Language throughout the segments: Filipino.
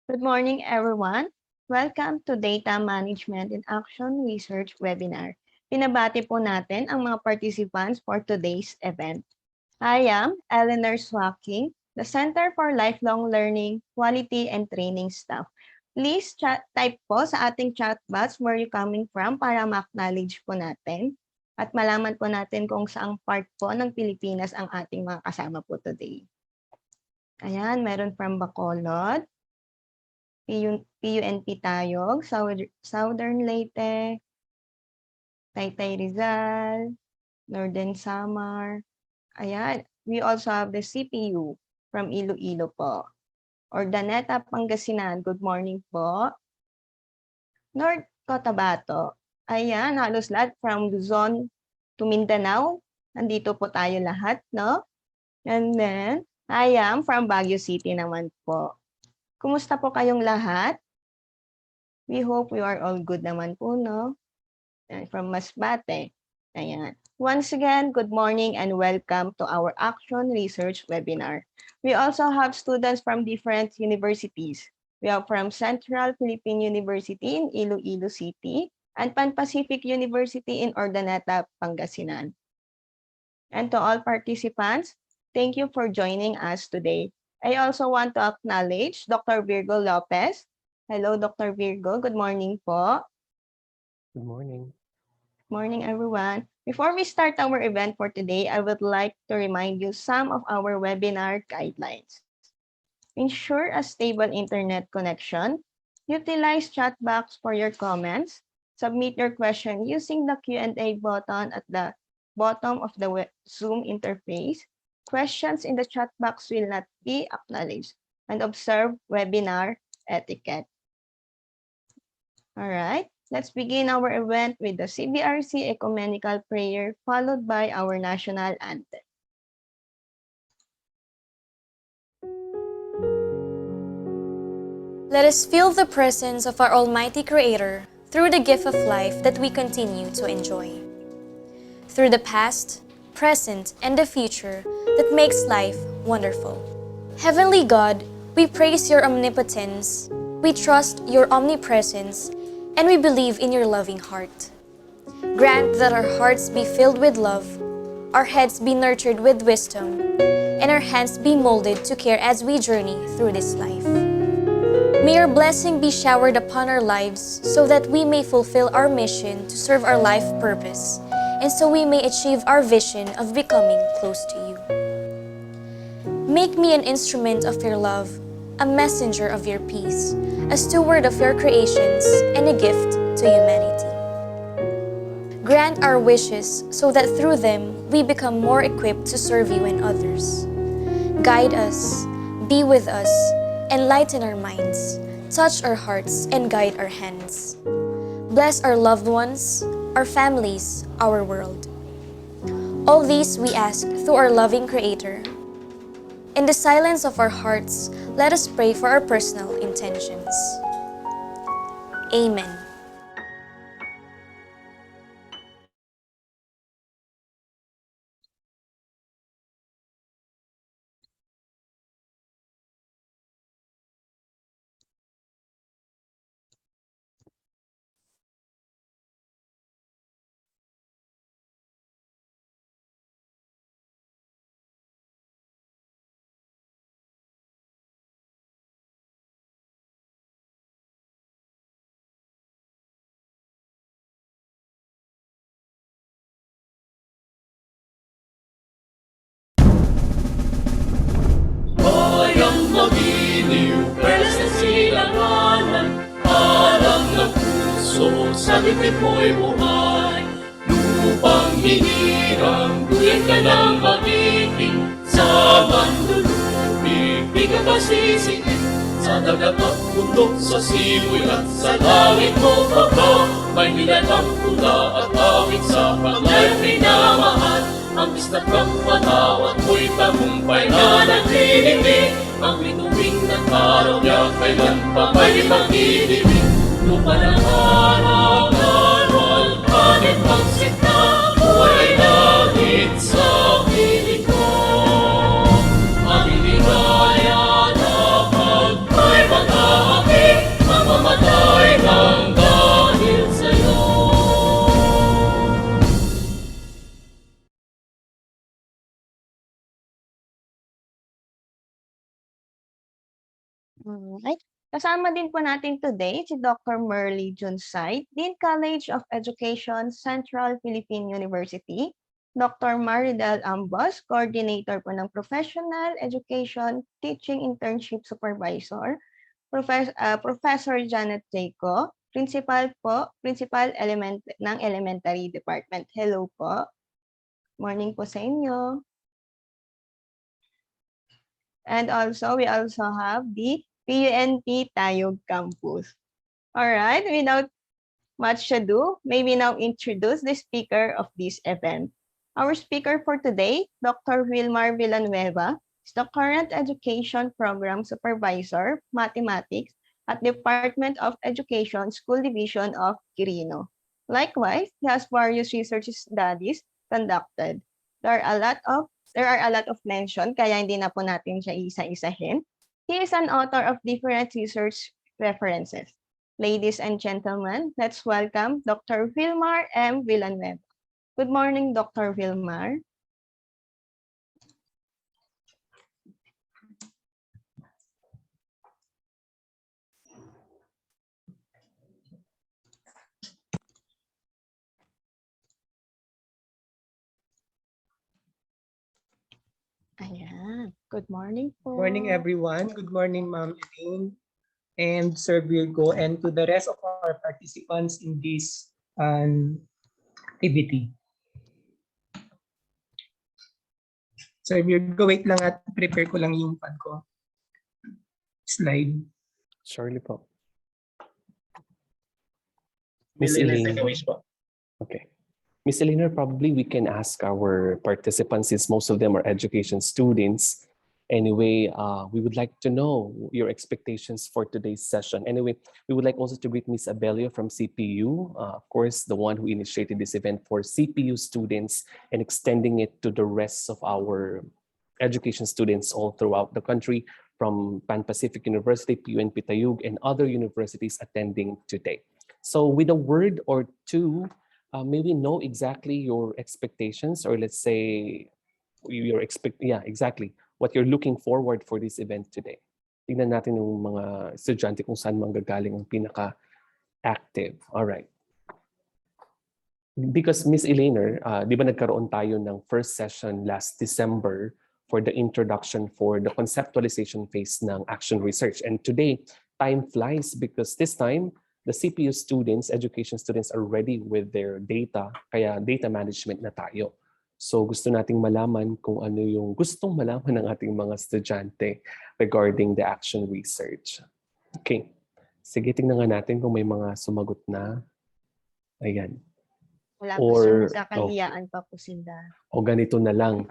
Good morning, everyone. Welcome to Data Management in Action Research webinar. Pinabati po natin ang mga participants for today's event. I am Eleanor Swacking, the Center for Lifelong Learning, Quality and Training Staff. Please type po sa ating chat box where you coming from para ma-acknowledge po natin at malaman po natin kung saang part po ng Pilipinas ang ating mga kasama po today. Ayan, meron from Bacolod, PUNP Tayog, Southern Leyte, Taytay Rizal, Northern Samar. Ayan, we also have the CPU from Iloilo po. Ordaneta, Pangasinan, good morning po. North Cotabato. Ayan, halos lahat from Luzon to Mindanao. Nandito po tayo lahat, no? And then, I am from Baguio City naman po. Kumusta po kayong lahat? We hope you are all good naman po, no? And from Masbate. Ayan. Once again, good morning and welcome to our Action Research webinar. We also have students from different universities. We have from Central Philippine University in Iloilo City and Pan Pacific University in Ordaneta, Pangasinan. And to all participants, thank you for joining us today. I also want to acknowledge Dr. Virgo Lopez. Hello, Dr. Virgo. Good morning po. Good morning. Morning, everyone. Before we start our event for today, I would like to remind you some of our webinar guidelines. Ensure a stable internet connection. Utilize chat box for your comments. Submit your question using the Q&A button at the bottom of the Zoom interface. Questions in the chat box will not be acknowledged, and observe webinar etiquette. All right, let's begin our event with the Cbrc Ecumenical Prayer, followed by our national anthem. Let us feel the presence of our Almighty Creator through the gift of life that we continue to enjoy. Through the past, present, and the future that makes life wonderful. Heavenly God, we praise your omnipotence, we trust your omnipresence, and we believe in your loving heart. Grant that our hearts be filled with love, our heads be nurtured with wisdom, and our hands be molded to care as we journey through this life. May your blessing be showered upon our lives so that we may fulfill our mission to serve our life purpose, and so we may achieve our vision of becoming close to you. Make me an instrument of your love, a messenger of your peace, a steward of your creations, and a gift to humanity. Grant our wishes so that through them we become more equipped to serve you and others. Guide us, be with us, enlighten our minds, touch our hearts, and guide our hands. Bless our loved ones, our families, our world. All these we ask through our loving Creator. In the silence of our hearts, let us pray for our personal intentions. Amen. Bayang magiliw, perlas na silanganan, alam ng puso, sa dibdib mo'y buhay. Lupang hinirang, duyan ka ng magiting, sa manlulubig, di ka pasisiin. Sa dagat at bundok, sa simoy at sa langit mo baba, may nilalang tula at awit sa panglay minamahal. Ang isla kang patawat mo'y tagumpay na naglilibig. Ang bituing ng araw niya kailan pa may mag-ibig. Lupa ng araw, garol, kahit magsita, buhay ay langit sa piling ko. Ang ligaya na pag may pag-ahak Ay, kasama din po natin today si Dr. Merly Junsay, Dean College of Education, Central Philippine University. Dr. Maridel Ambos, Coordinator po ng Professional Education Teaching Internship Supervisor. Professor Janet Jaco, Principal ng Elementary Department. Hello po. Morning po sa inyo. And also, we also have the PUNP Tayog Campus. All right, without much ado, may we now introduce the speaker of this event. Our speaker for today, Dr. Wilmar Villanueva, is the current Education Program Supervisor, Mathematics at Department of Education, School Division of Quirino. Likewise, he has various research studies conducted. There are a lot of mention, kaya hindi na po natin siya isa-isahin. He is an author of different research references. Ladies and gentlemen, let's welcome Dr. Wilmar M. Villanueva. Good morning, Dr. Wilmar. Ayan. Good morning po. Morning, everyone. Good morning, Ma'am Elaine and Sir Virgo, and to the rest of our participants in this activity. Sir Virgo, wait lang at prepare ko lang yung slide. Surely po. Miss Elaine. Okay. Miss Elaine, probably we can ask our participants, since most of them are education students. Anyway, we would like to know your expectations for today's session. Anyway, we would like also to greet Miss Abelio from CPU, of course, the one who initiated this event for CPU students and extending it to the rest of our education students all throughout the country, from Pan Pacific University, PUNP Tayug, and other universities attending today. So with a word or two, may we know exactly your expectations, or let's say exactly what you're looking forward for this event today. Tingnan natin yung mga estudyante kung saan manggagaling ang pinaka-active. All right. Because Miss Elaine, di ba nagkaroon tayo ng first session last December for the introduction for the conceptualization phase ng action research. And today, time flies because this time, the CPU students, education students are ready with their data, kaya data management na tayo. So gusto nating malaman kung ano yung gustong malaman ng ating mga estudyante regarding the action research. Okay. Sige, tingnan nga natin kung may mga sumagot na. Ayan. Wala pa sir, nakakahiyaan pa po sila. O ganito na lang.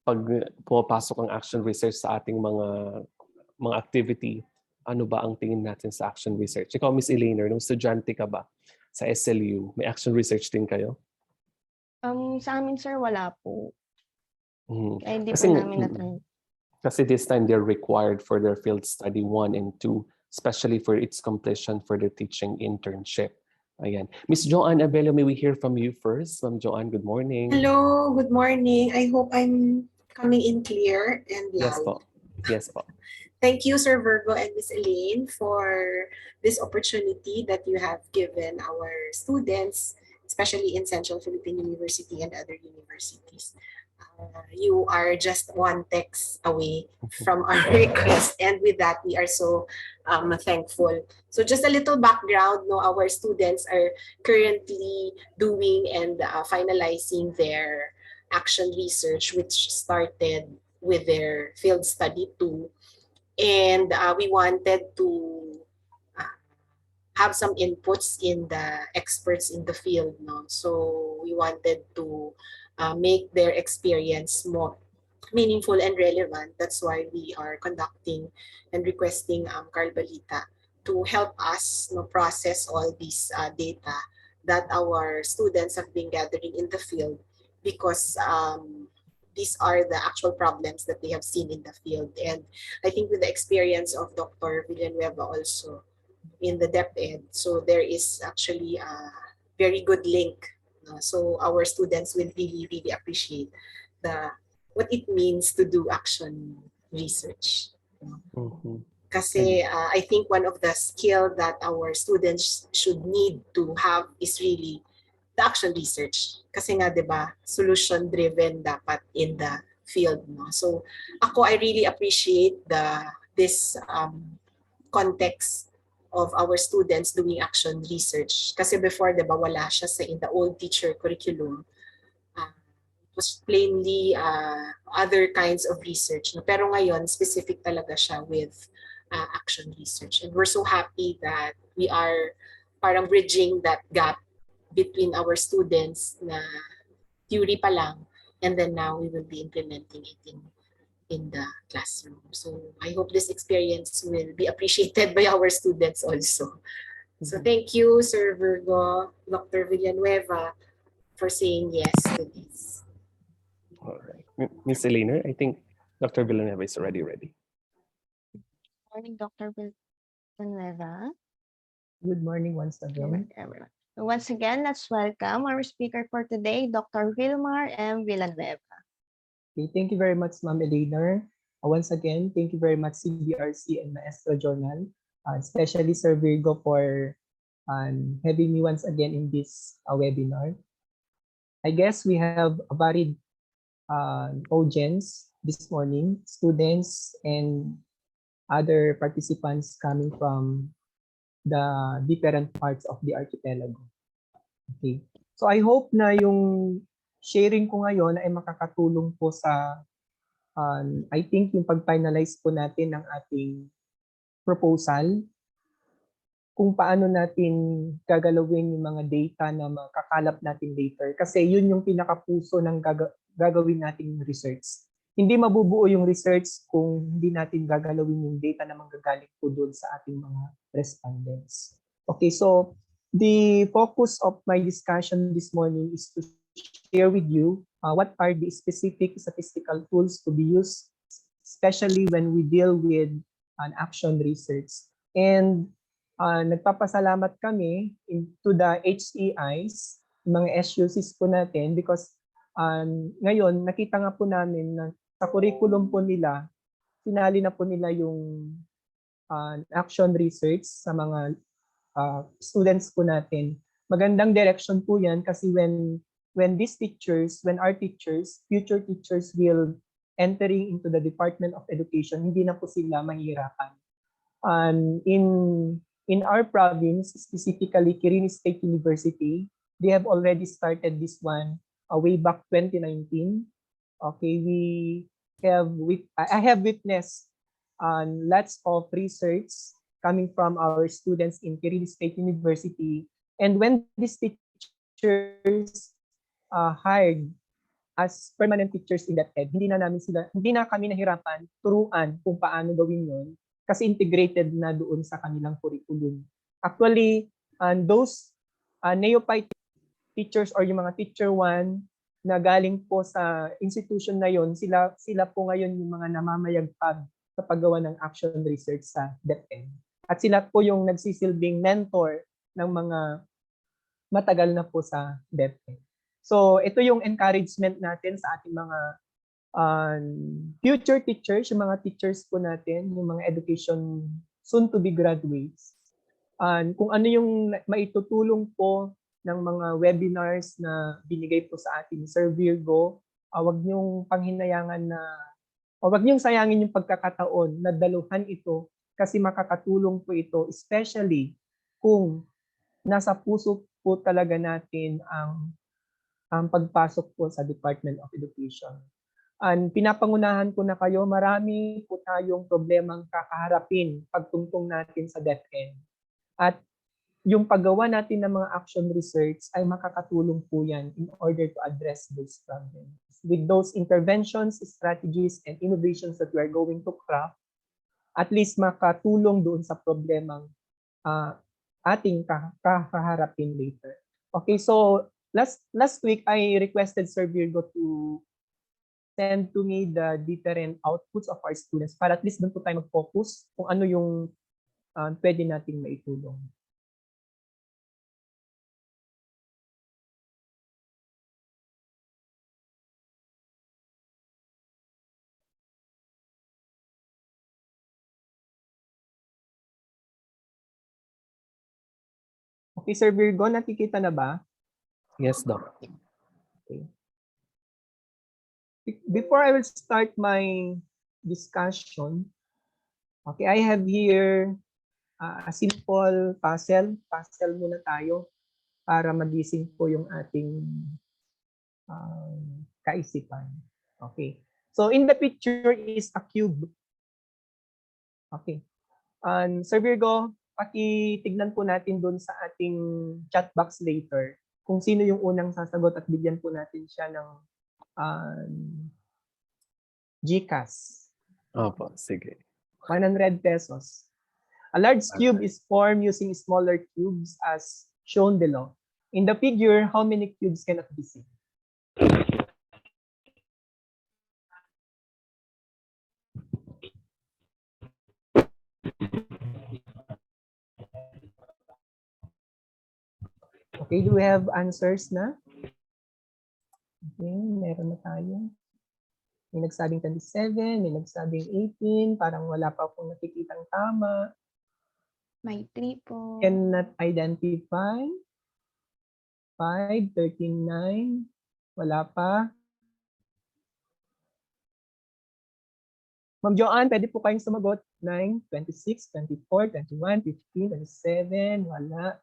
Pag pumapasok ang action research sa ating mga activity, ano ba ang tingin natin sa action research? Ikaw, Miss Elaine, nung estudyante ka ba sa SLU, may action research din kayo? Sa amin, sir, wala po. Kaya hindi Kasi, po namin na-try. Kasi this time, they're required for their field study 1 and 2, especially for its completion for the teaching internship. Ayan. Miss Joanne Abello, may we hear from you first? Ma'am Joanne, good morning. Hello, good morning. I hope I'm coming in clear and loud. Yes po. Yes po. Thank you, Sir Virgo and Miss Elaine, for this opportunity that you have given our students, especially in Central Philippine University and other universities. You are just one text away from our request, and with that, we are so thankful. So just a little background, our students are currently doing and finalizing their action research, which started with their field study 2. And we wanted to have some inputs in the experts in the field. So we wanted to make their experience more meaningful and relevant. That's why we are conducting and requesting Carl Balita to help us process all these data that our students have been gathering in the field, because these are the actual problems that they have seen in the field. And I think with the experience of Dr. Villanueva also in the DepEd, so there is actually a very good link. So our students will really, really appreciate what it means to do action research. Kasi I think one of the skill that our students should need to have is really the action research. Kasi nga, di ba, solution-driven dapat in the field. No? So ako, I really appreciate this context of our students doing action research. Kasi before, di ba, wala siya in the old teacher curriculum. It was plainly other kinds of research. No? Pero ngayon, specific talaga siya with action research. And we're so happy that we are parang bridging that gap between our students na theory pa lang, and then now we will be implementing it in the classroom. So I hope this experience will be appreciated by our students also. So thank you, Sir Virgo, Dr. Villanueva, for saying yes to this. All right. Miss Elena, I think Dr. Villanueva is already ready. Morning, Dr. Villanueva. Good morning once again. Everyone. Once again, let's welcome our speaker for today, Dr. Vilmar M. Villanueva. Okay, thank you very much, Ma'am Elena. Once again, thank you very much, Cbrc and MAESTRA Journal, especially Sir Virgo for having me once again in this webinar. I guess we have a varied audience this morning, students and other participants coming from the different parts of the archipelago. Okay. So I hope na yung sharing ko ngayon ay makakatulong po sa I think yung pag-finalize po natin ng ating proposal kung paano natin gagalawin yung mga data na makakalap natin later. Kasi yun yung pinakapuso ng gagawin nating research. Hindi mabubuo yung research kung hindi natin gagalawin yung data na manggagaling po doon sa ating mga respondents. Okay, so the focus of my discussion this morning is to share with you what are the specific statistical tools to be used, especially when we deal with an action research. And nagpapasalamat kami to the HEIs, mga SUCs po natin, because ngayon nakita nga po namin na sa curriculum po nila, sinali na po nila yung action research sa mga students po natin. Magandang direction po yan kasi when our teachers, future teachers will entering into the Department of Education, hindi na po sila mahihirapan. In our province, specifically Quirino State University, they have already started this one way back 2019. Okay, I have witnessed lots of research coming from our students in Quirino State University, and when these teachers hired as permanent teachers in that ed, hindi na kami nahirapan turuan kung paano gawin yon kasi integrated na doon sa kanilang curriculum. Actually, those neophyte teachers or yung mga teacher 1 na galing po sa institution na yon, sila po ngayon yung mga namamayagpag sa paggawa ng action research sa DepEd. At sila po yung nagsisilbing mentor ng mga matagal na po sa DepEd. So ito yung encouragement natin sa ating mga future teachers, yung mga teachers po natin, yung mga education soon to be graduates. Kung ano yung maitutulong po ng mga webinars na binigay po sa ating Sir Virgo, wag niyong panghinayangan o wag niyong sayangin yung pagkakataon na daluhan ito kasi makakatulong po ito, especially kung nasa puso po talaga natin ang pagpasok po sa Department of Education. Pinapangunahan ko na kayo, marami po tayong problemang kakaharapin pagtungtong natin sa DepEd. At yung paggawa natin ng mga action research ay makakatulong po yan in order to address those problems. With those interventions, strategies, and innovations that we are going to craft, at least makatulong doon sa problemang ating kakaharapin later. Okay, so last week I requested Sir Virgo to send to me the different outputs of our students para at least doon po tayo mag-focus kung ano yung pwede nating maitulong. Okay, Sir Virgo, nakikita na ba? Yes, Doc. Okay. Before I will start my discussion, okay, I have here a simple puzzle. Puzzle muna tayo para magising po yung ating kaisipan. Okay. So in the picture is a cube. Okay. And Sir Virgo, pakitignan po natin doon sa ating chat box later kung sino yung unang sasagot at bigyan po natin siya ng GCash. Opo, sige. 100 pesos. A large cube is formed using smaller cubes as shown below. In the figure, how many cubes cannot be seen? Okay, do we have answers na? Okay, meron na tayo. May nagsabing 27, may nagsabing 18, parang wala pa akong nakikitang tama. May 3 po. Cannot identify. 5, 13, 9. Wala pa. Ma'am Joanne, pwede po kayong sumagot. 9, 26, 24, 21, 15, 27. Wala.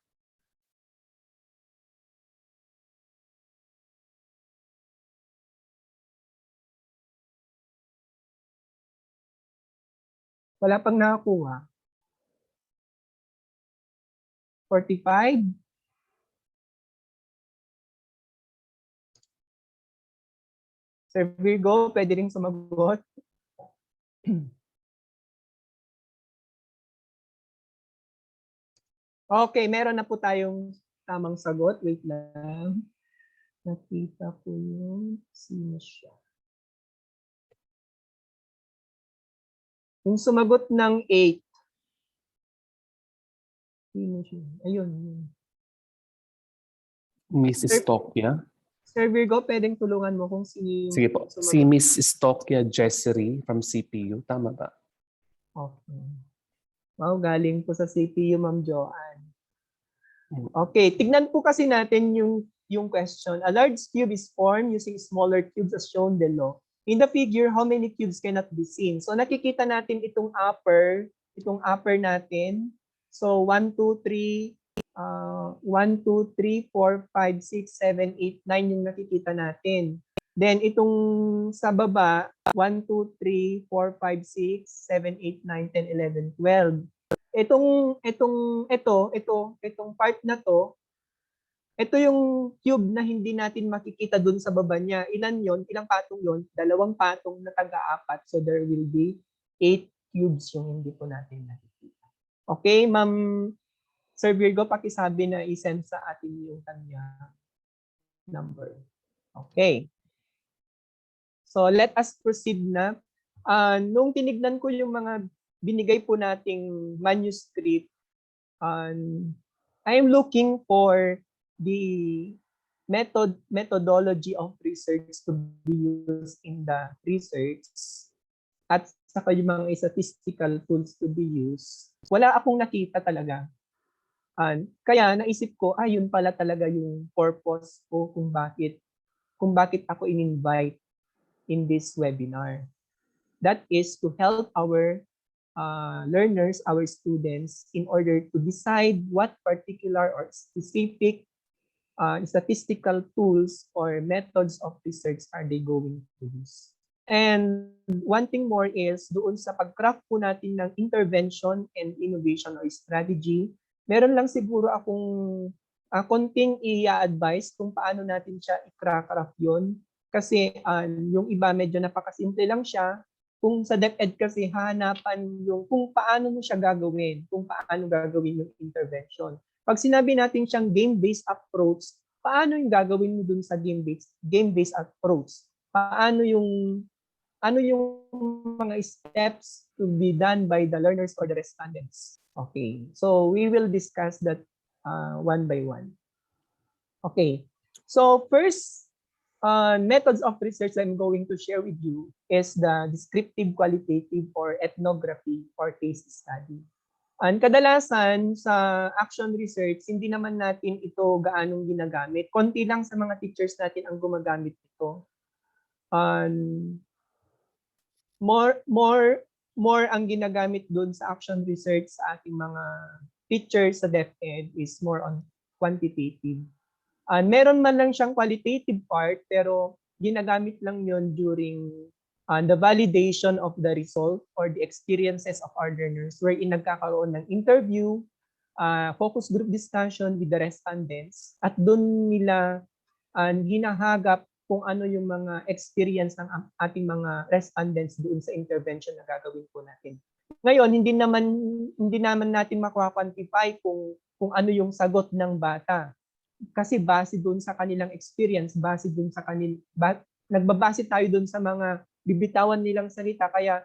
Wala pang nakakuha. 45. Sir Virgo, pwede rin sumagot. Okay, meron na po tayong tamang sagot. Wait lang. Nakita ko yung sino siya. Yung sumagot ng 8. Sino siya? Ayun. Miss Stokia. Sir Virgo, pwedeng tulungan mo kung sino Sige po. sumagot. Si Miss Stokia Jessery from CPU. Tama ba? Okay. Wow, galing po sa CPU, Ma'am Joanne. Okay, tignan po kasi natin yung question. A large cube is formed using smaller cubes as shown below. In the figure, how many cubes cannot be seen? So nakikita natin itong upper natin. So 1, 2, 3, 1, 2, 3, 4, 5, 6, 7, 8, 9 yung nakikita natin. Then itong sa baba, 1, 2, 3, 4, 5, 6, 7, 8, 9, 10, 11, 12. Itong part na to, ito yung cube na hindi natin makikita dun sa baba niya. Ilan yon? Ilang patong yon? 2 patong na taga-apat. So there will be 8 cubes yung hindi po natin nakikita. Okay, Ma'am Sir Virgo, pakisabi na i-send sa atin yung kanya number. Okay. So let us proceed na. Nung tinignan ko yung mga binigay po nating manuscript, I am looking for the methodology of research to be used in the research at saka yung mga statistical tools to be used. Wala akong nakita talaga. Kaya naisip ko, yun pala talaga yung purpose ko kung bakit ako in-invite in this webinar. That is to help our learners, our students, in order to decide what particular or specific statistical tools or methods of research are they going to use. And one thing more is, doon sa pag-craft po natin ng intervention and innovation or strategy, meron lang siguro akong konting i-advise kung paano natin siya i-craft yun. Kasi yung iba medyo napakasimple lang siya. Kung sa DepEd kasi hanapan yung kung paano mo siya gagawin, kung paano gagawin yung intervention. Pag sinabi natin siyang game-based approach, paano yung gagawin mo dun sa game-based approach? Ano yung mga steps to be done by the learners or the respondents? Okay, so we will discuss that one by one. Okay, so first methods of research I'm going to share with you is the descriptive qualitative or ethnography or case study. And kadalasan sa action research, hindi naman natin ito gaanong ginagamit. Konti lang sa mga teachers natin ang gumagamit ito. More ang ginagamit doon sa action research sa ating mga teachers sa DepEd is more on quantitative. Meron man lang siyang qualitative part, pero ginagamit lang yon during the validation of the result or the experiences of our learners, wherein nagkakaroon ng interview, focus group discussion with the respondents, at doon nila hinahagap kung ano yung mga experience ng ating mga respondents doon sa intervention na gagawin po natin. Ngayon, hindi naman natin makwa-quantify kung ano yung sagot ng bata. Kasi base doon sa kanilang experience, base doon sa nagbabase tayo doon sa mga bibitawan nilang salita, kaya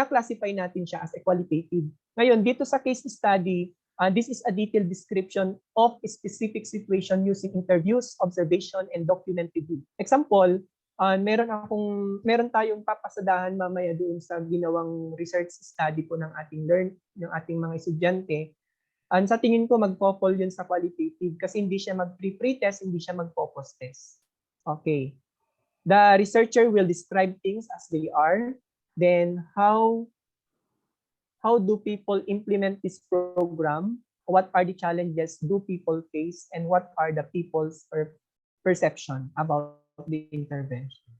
classify natin siya as a qualitative. Ngayon, dito sa case study, this is a detailed description of a specific situation using interviews, observation, and document review. Example, meron tayong papasadahan mamaya doon sa ginawang research study po ng ating mga estudyante. Sa tingin ko, magpo-fall yun sa qualitative kasi hindi siya mag-pre-test, hindi siya mag-post test. Okay. The researcher will describe things as they are. Then how do people implement this program? What are the challenges do people face? And what are the people's perception about the intervention?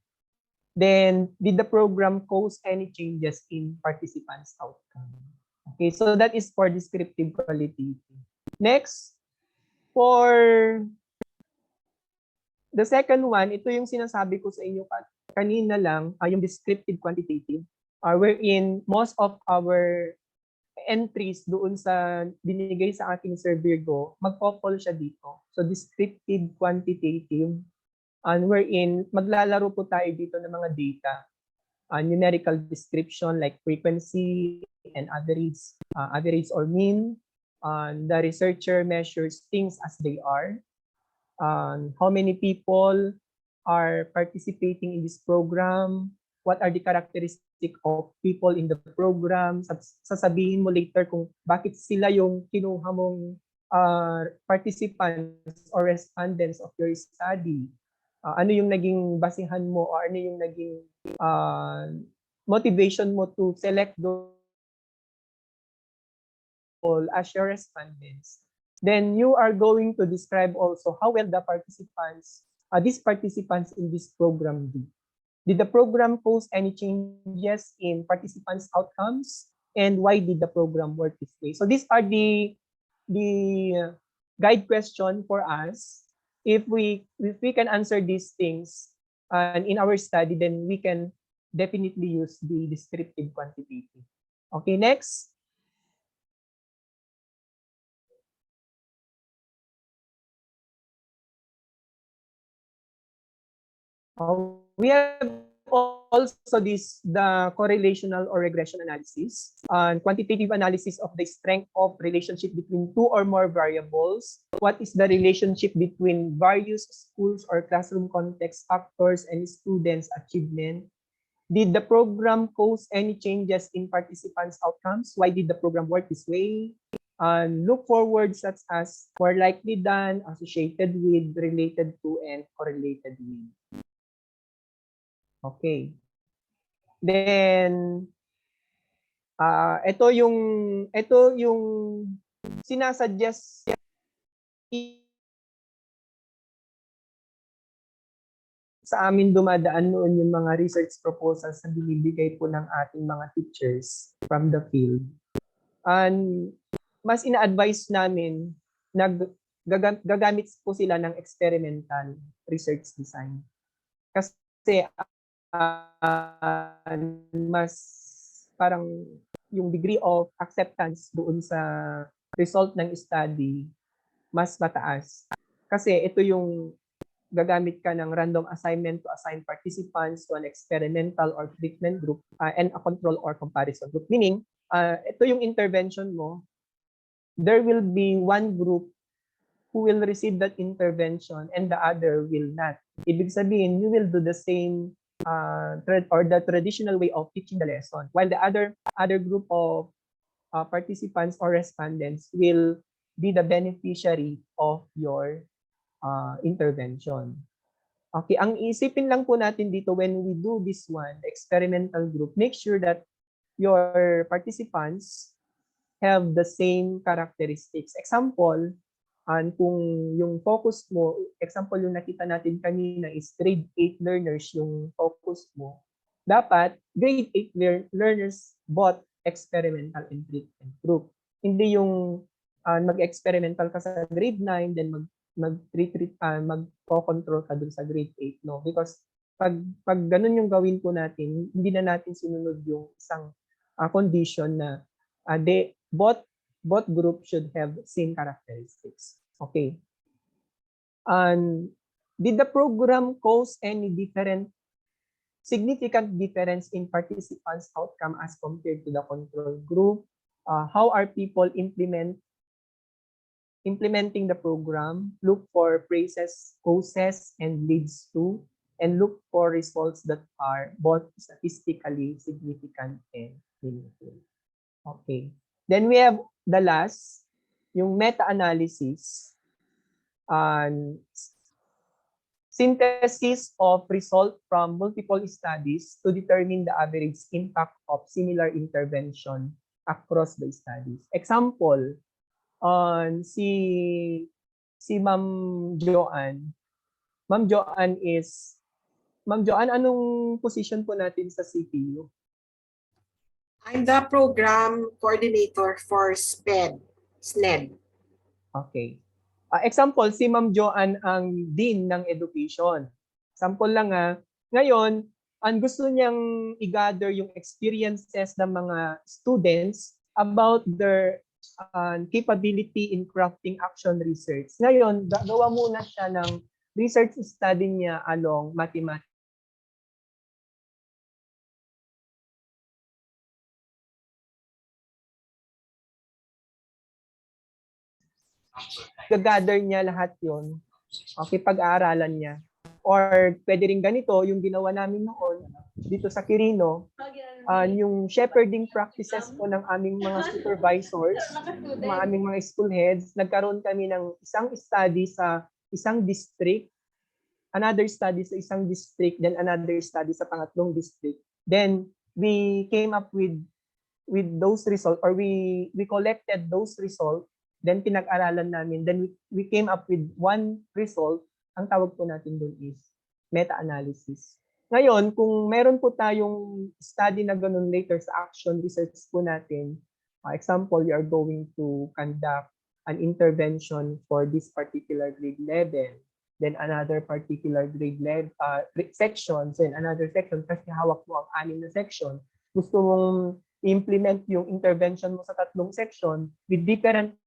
Then, did the program cause any changes in participants' outcome? Okay, so that is for descriptive qualitative. Next, for the second one, ito yung sinasabi ko sa inyo kanina lang, yung descriptive quantitative, wherein most of our entries doon sa binigay sa ating Sir Virgo, magpo-fall siya dito. So descriptive quantitative, wherein maglalaro po tayo dito ng mga data. Numerical description like frequency and average or mean. The researcher measures things as they are. How many people are participating in this program? What are the characteristics of people in the program? Sasabihin mo later kung bakit sila yung kinuha mong participants or respondents of your study. Ano yung naging basihan mo or ano yung naging motivation mo to select those as your respondents. Then you are going to describe also how well the these participants in this program do. Did the program cause any changes in participants' outcomes? And why did the program work this way? So these are the guide question for us. If we can answer these things in our study, then we can definitely use the descriptive quantitative. Okay, next. We have also the correlational or regression analysis, quantitative analysis of the strength of relationship between two or more variables. What is the relationship between various schools or classroom context factors and students' achievement? Did the program cause any changes in participants' outcomes? Why did the program work this way? Look for words such as more likely than, associated with, related to, and correlated with. Okay. Then ito yung sinasuggest sa amin dumadaan noon yung mga research proposals na binibigay po ng ating mga teachers from the field. And mas ina-advise namin na gagamit po sila ng experimental research design. Kasi mas parang yung degree of acceptance doon sa result ng study mas mataas. Kasi ito yung gagamit ka ng random assignment to assign participants to an experimental or treatment group and a control or comparison group. Meaning, ito yung intervention mo, there will be one group who will receive that intervention and the other will not. Ibig sabihin, you will do the same or the traditional way of teaching the lesson, while the other group of participants or respondents will be the beneficiary of your intervention. Okay, ang isipin lang po natin dito when we do this one, the experimental group, make sure that your participants have the same characteristics. Example, kung yung focus mo, example yung nakita natin kanina is grade 8 learners yung focus mo, dapat grade 8 learners both experimental and treatment group. Hindi yung mag-experimental ka sa grade 9 then magko-control ka dun sa grade 8, no? Because pag ganun yung gawin po natin, hindi na natin sinunod yung isang condition na both groups should have same characteristics. Okay. Did the program cause any significant difference in participants' outcome as compared to the control group? How are people implementing the program? Look for phrases, causes, and leads to, and look for results that are both statistically significant and meaningful. Okay. Then we have the last, yung meta-analysis, synthesis of result from multiple studies to determine the average impact of similar intervention across the studies. Example, si Ma'am Joanne. Ma'am Joanne, anong position po natin sa CPU? I'm the program coordinator for SNED. Okay. Example, si Ma'am Joanne ang Dean ng Education. Sample lang ngayon, ang gusto niyang i-gather yung experiences ng mga students about their capability in crafting action research. Ngayon, gawa muna siya ng research study niya along mathematics. Gagather niya lahat yon. Okay, pag-aaralan niya. Or pwede rin ganito, yung ginawa namin noon dito sa Quirino, yung shepherding practices po ng aming mga supervisors, mga aming mga school heads, nagkaroon kami ng isang study sa isang district, another study sa isang district, then another study sa pangatlong district. Then we came up with those results, or we collected those results, then pinag-aralan namin, then we came up with one result. Ang tawag po natin doon is meta-analysis. Ngayon, kung meron po tayong study na ganun later sa action research po natin, example, we are going to conduct an intervention for this particular grade level, then another particular grade level sections, and another section, kasi hawak mo ang 6 na section. Gusto mong implement yung intervention mo sa 3 section with different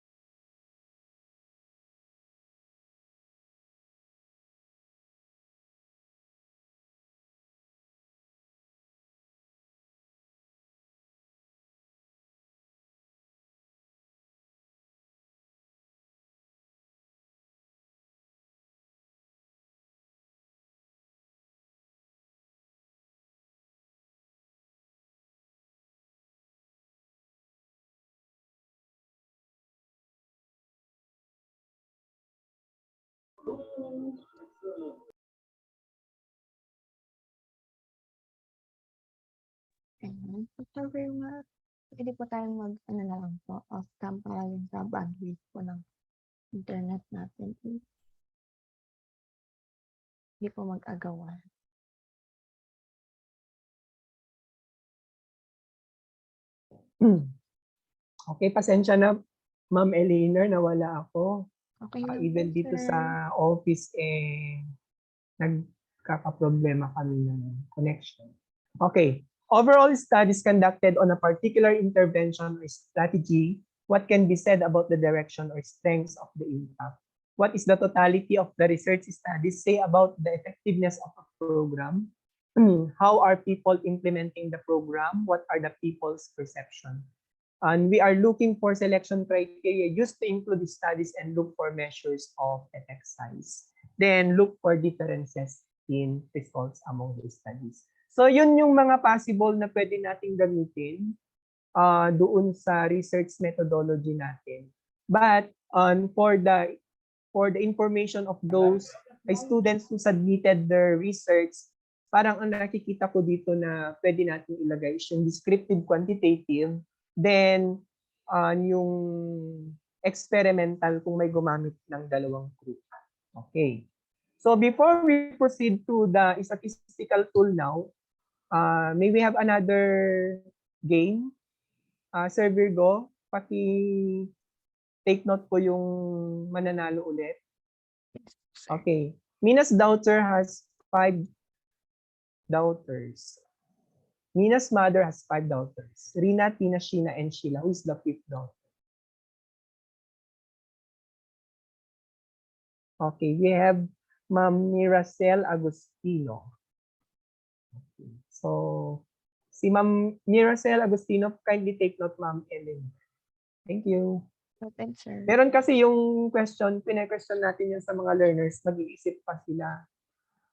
Dr. Vilma, pwede po tayong ano na lang po, off-cam para yung sa bandwidth po ng internet natin. Hindi po mag-agawan. Okay, pasensya na, Ma'am Eleanor, nawala ako. Okay lang Even po, dito sir. sa office, nagkakaproblema kami ng connection. Okay. Overall studies conducted on a particular intervention or strategy, what can be said about the direction or strengths of the impact? What is the totality of the research studies say about the effectiveness of a program? How are people implementing the program? What are the people's perception? And we are looking for selection criteria used to include the studies and look for measures of effect size. Then look for differences in results among the studies. So yun yung mga possible na pwede nating gamitin doon sa research methodology natin. But for the information of those students who submitted their research, parang ang nakikita ko dito na pwede natin ilagay yung descriptive quantitative, then yung experimental kung may gumamit ng dalawang group. Okay. So before we proceed to the statistical tool now, may we have another game? Sir Virgo, take note po yung mananalo ulit. Okay. Mina's daughter has 5 daughters. Mina's mother has 5 daughters. Rina, Tina, Sheena, and Sheila. Who is the 5th daughter? Okay, we have Ma'am Miracel Agustino. Okay. So, si Ma'am Miracel Agustino, kindly take note, Ma'am Ellen. Thank you. Noted, sir. Meron kasi yung question, pina-question natin yun sa mga learners, mag-iisip pa sila.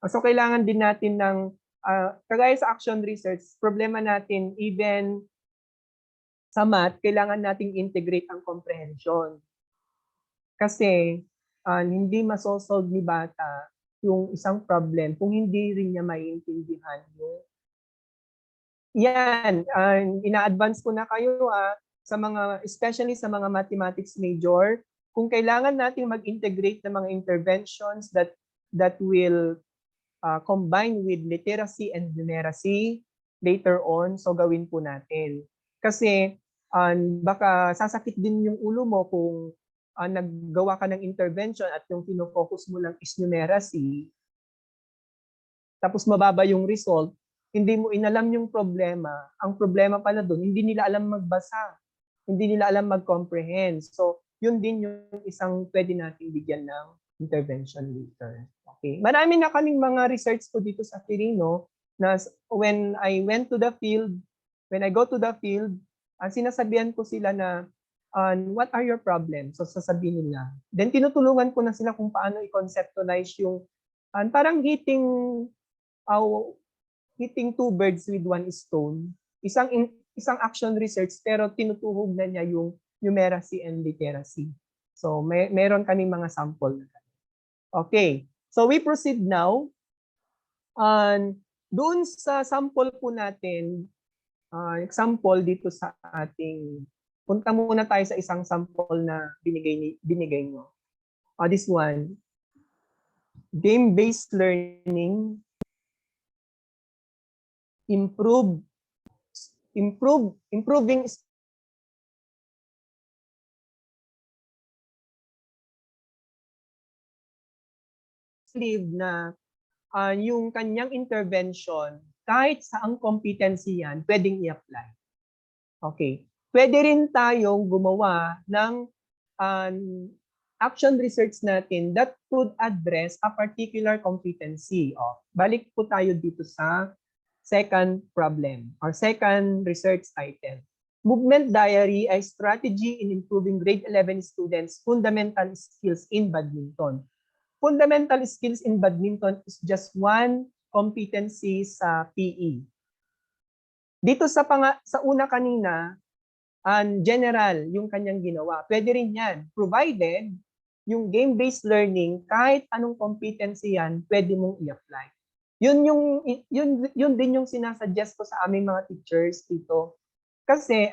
So, kailangan din natin ng, kagaya sa action research, problema natin, even sa math, kailangan nating integrate ang comprehension. Kasi, hindi masosolve ni bata yung isang problem kung hindi rin niya maiintindihan yung yan, ina-advance ko na kayo sa mga, especially sa mga mathematics major, kung kailangan nating mag-integrate ng mga interventions that will combine with literacy and numeracy later on, so gawin po natin. Kasi baka sasakit din yung ulo mo kung naggawa ka ng intervention at yung pinofocus mo lang is numeracy, tapos mababa yung result, hindi mo inalam yung problema. Ang problema pala doon, hindi nila alam magbasa, hindi nila alam mag-comprehend. So, yun din yung isang pwede nating bigyan ng intervention later. Okay. Marami na kaming mga research ko dito sa Quirino na when I go to the field, sinasabihan ko sila na what are your problems? So sasabihin nila. Then tinutulungan ko na sila kung paano i-conceptualize yung parang hitting two birds with one stone. Isang action research pero tinutuhog na niya yung numeracy and literacy. So meron kaming mga sample. Okay. So we proceed now. Doon sa sample po natin, example dito sa ating, punta muna tayo sa isang sample na binigay nyo. This one, game-based learning, improving na yung kanyang intervention, kahit saang competency yan, pwedeng i-apply. Okay. Pwede rin tayong gumawa ng action research natin that could address a particular competency. Balik po tayo dito sa second problem or second research item. Movement diary ay strategy in improving grade 11 students' fundamental skills in badminton. Fundamental skills in badminton is just one competency sa PE. Dito sa una kanina, general yung kanyang ginawa. Pwede rin yan, provided yung game-based learning, kahit anong competency yan, pwede mong i-apply. Yun din yung sinasuggest ko sa aming mga teachers dito. Kasi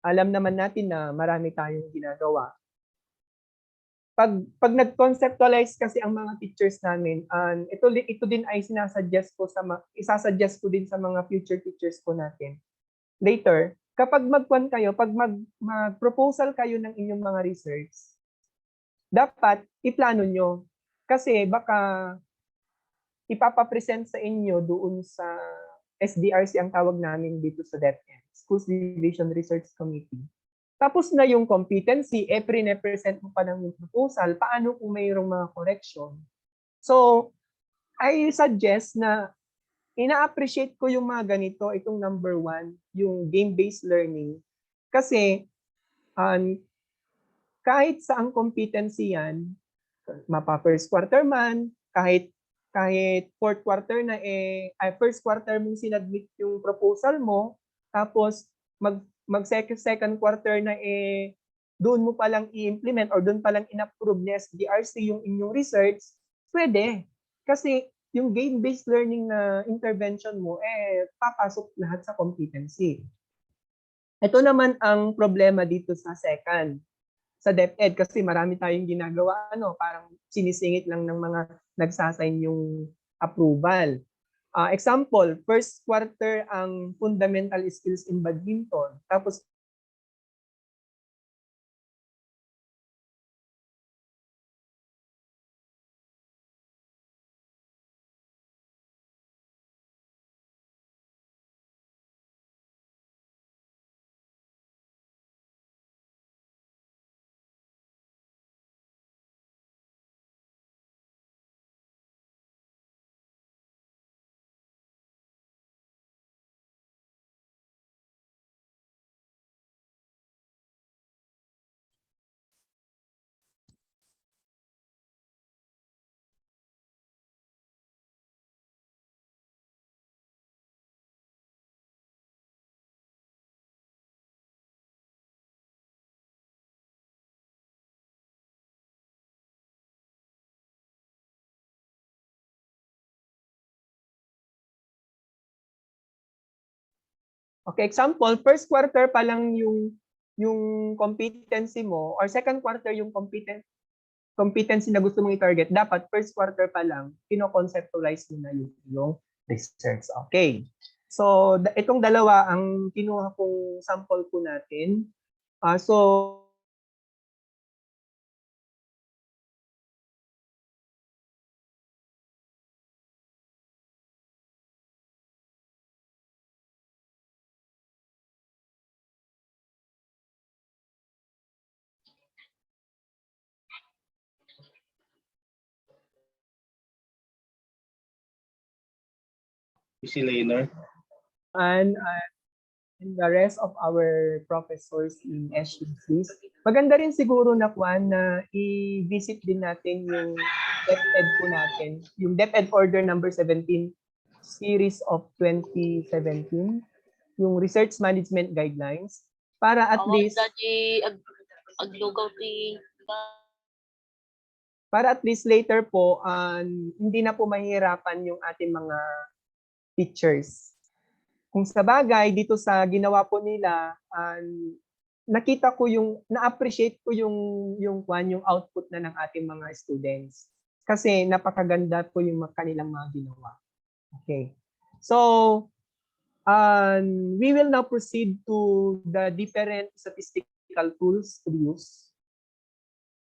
alam naman natin na marami tayong ginagawa. Pag nag-conceptualize kasi ang mga teachers namin, ito din ay isasuggest ko din sa mga future teachers ko natin. Later, kapag mag-proposal kayo ng inyong mga research, dapat iplano nyo. Kasi baka ipapapresent sa inyo doon sa SDRC ang tawag namin dito sa DepEd, Schools Division Research Committee. Tapos na yung competency, pre-present mo pa ng proposal, paano kung mayroong mga correction? So, I suggest na ina-appreciate ko yung mga ganito, itong number 1, yung game-based learning. Kasi kahit saang competency yan, mapa first quarter man, kahit kahit first quarter mong sinadmit yung proposal mo, tapos mag second quarter na doon mo palang i-implement or doon palang in-approve ni SDRC yung inyong research, pwede. Kasi yung game-based learning na intervention mo, papasok lahat sa competency. Ito naman ang problema dito sa second, sa DepEd, kasi marami tayong ginagawa, parang sinisingit lang ng mga nagsasign yung approval. Example, first quarter ang fundamental skills in badminton. Tapos okay, example, first quarter pa lang yung competency mo or second quarter yung competency na gusto mong i-target, dapat first quarter pa lang kino-conceptualize mo na yung research. Okay. So itong dalawa ang kinuha kong sample po natin. So Leonard. and the rest of our professors in SUCs. Maganda rin siguro na i-visit din natin yung DepEd po natin, yung DepEd Order number 17 series of 2017, yung Research Management Guidelines, para at least later po hindi na po mahihirapan yung ating mga teachers. Kung sa bagay, dito sa ginawa po nila, nakita ko na-appreciate ko yung output na ng ating mga students. Kasi napakaganda po yung kanilang mga ginawa. Okay. So, we will now proceed to the different statistical tools to be used.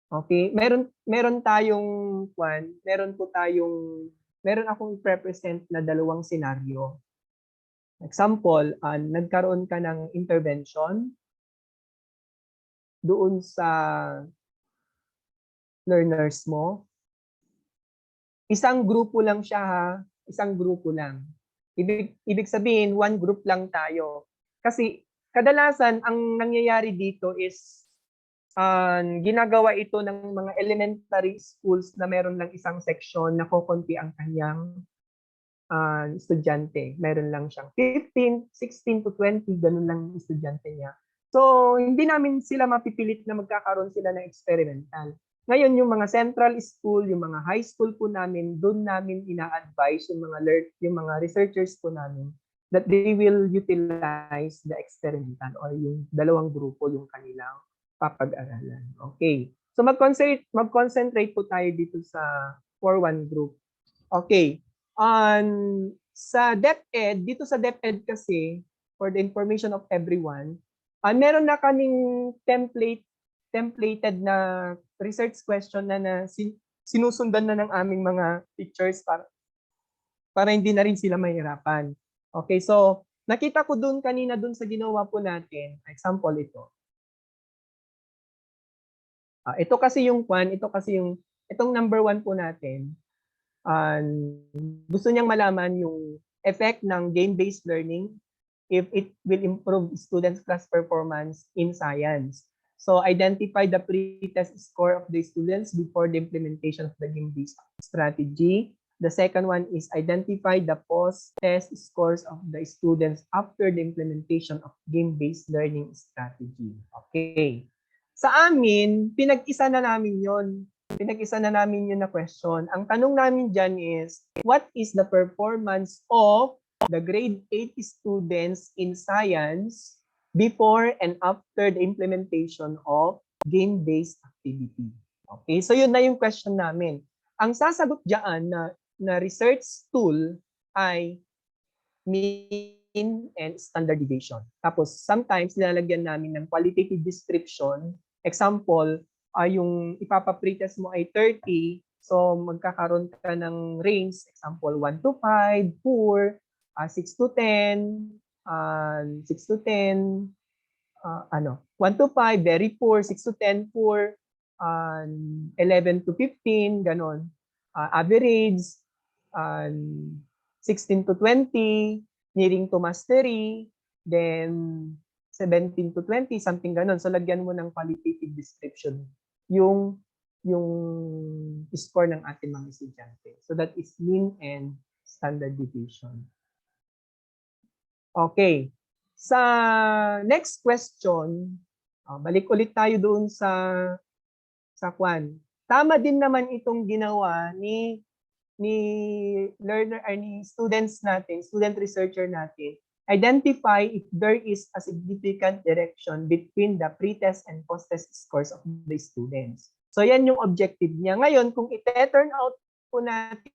Okay. Meron akong i-represent na dalawang scenario. Example, nagkaroon ka ng intervention doon sa learners mo. Isang grupo lang siya ha, isang grupo lang. Ibig sabihin, one group lang tayo. Kasi kadalasan ang nangyayari dito is ginagawa ito ng mga elementary schools na meron lang isang section na kokonti ang kanyang estudyante. Meron lang siyang 15, 16 to 20, ganun lang yung estudyante niya. So, hindi namin sila mapipilit na magkakaroon sila ng experimental. Ngayon, yung mga central school, yung mga high school po namin, doon namin ina-advise yung mga researchers po namin that they will utilize the experimental or yung dalawang grupo yung kanilang papag-aralan. Okay. So, mag-concentrate po tayo dito sa 4-1 group. Okay. Sa DepEd, dito sa DepEd kasi, for the information of everyone, meron na kaming templated na research question na sinusundan na ng aming mga teachers para hindi na rin sila mahirapan. Okay, so nakita ko kanina sa ginawa po natin, example ito. Ito kasi itong number 1 po natin. Gusto niyang malaman yung effect ng game-based learning if it will improve students' class performance in science. So identify the pre-test score of the students before the implementation of the game-based strategy. The second one is identify the post-test scores of the students after the implementation of game-based learning strategy. Okay. Sa amin, pinag-isa na namin yon. Pinag-isa na namin yun na question. Ang tanong namin dyan is, what is the performance of the grade 8 students in science before and after the implementation of game-based activity? Okay, so yun na yung question namin. Ang sasagot dyan na research tool ay mean and standard deviation. Tapos sometimes nilalagyan namin ng qualitative description. Example, yung ipapapretest mo ay 30, so magkakaroon ka ng range, example 1 to 5, poor, 6 to 10, 6 to 10, 1 to 5, very poor, 6 to 10, poor, 11 to 15, ganon. Average, 16 to 20, nearing to mastery, then 17 to 20, something ganon. So lagyan mo ng qualitative description yung score ng ating mga estudyante. So that is mean and standard deviation. Okay. Sa next question, balik ulit tayo doon sa kwan. Tama din naman itong ginawa ni learner or ni students natin, student researcher natin. Identify if there is a significant direction between the pre-test and post-test scores of the students. So yan yung objective niya. Ngayon, kung i-turn out po natin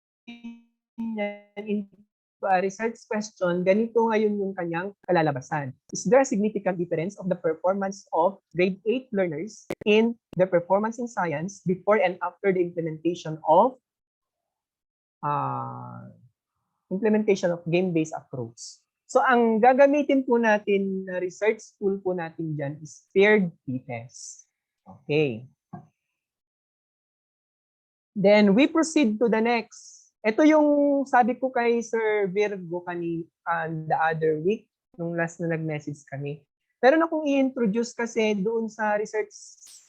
yan into a research question, ganito ngayon yung kanyang kalalabasan. Is there a significant difference of the performance of grade 8 learners in their performance in science before and after the implementation of game-based approach? So ang gagamitin po natin na research tool po natin dyan is paired t-test. Okay. Then we proceed to the next. Ito yung sabi ko kay Sir Virgo the other week, nung last na nag-message kami. Pero na kung i-introduce kasi doon sa research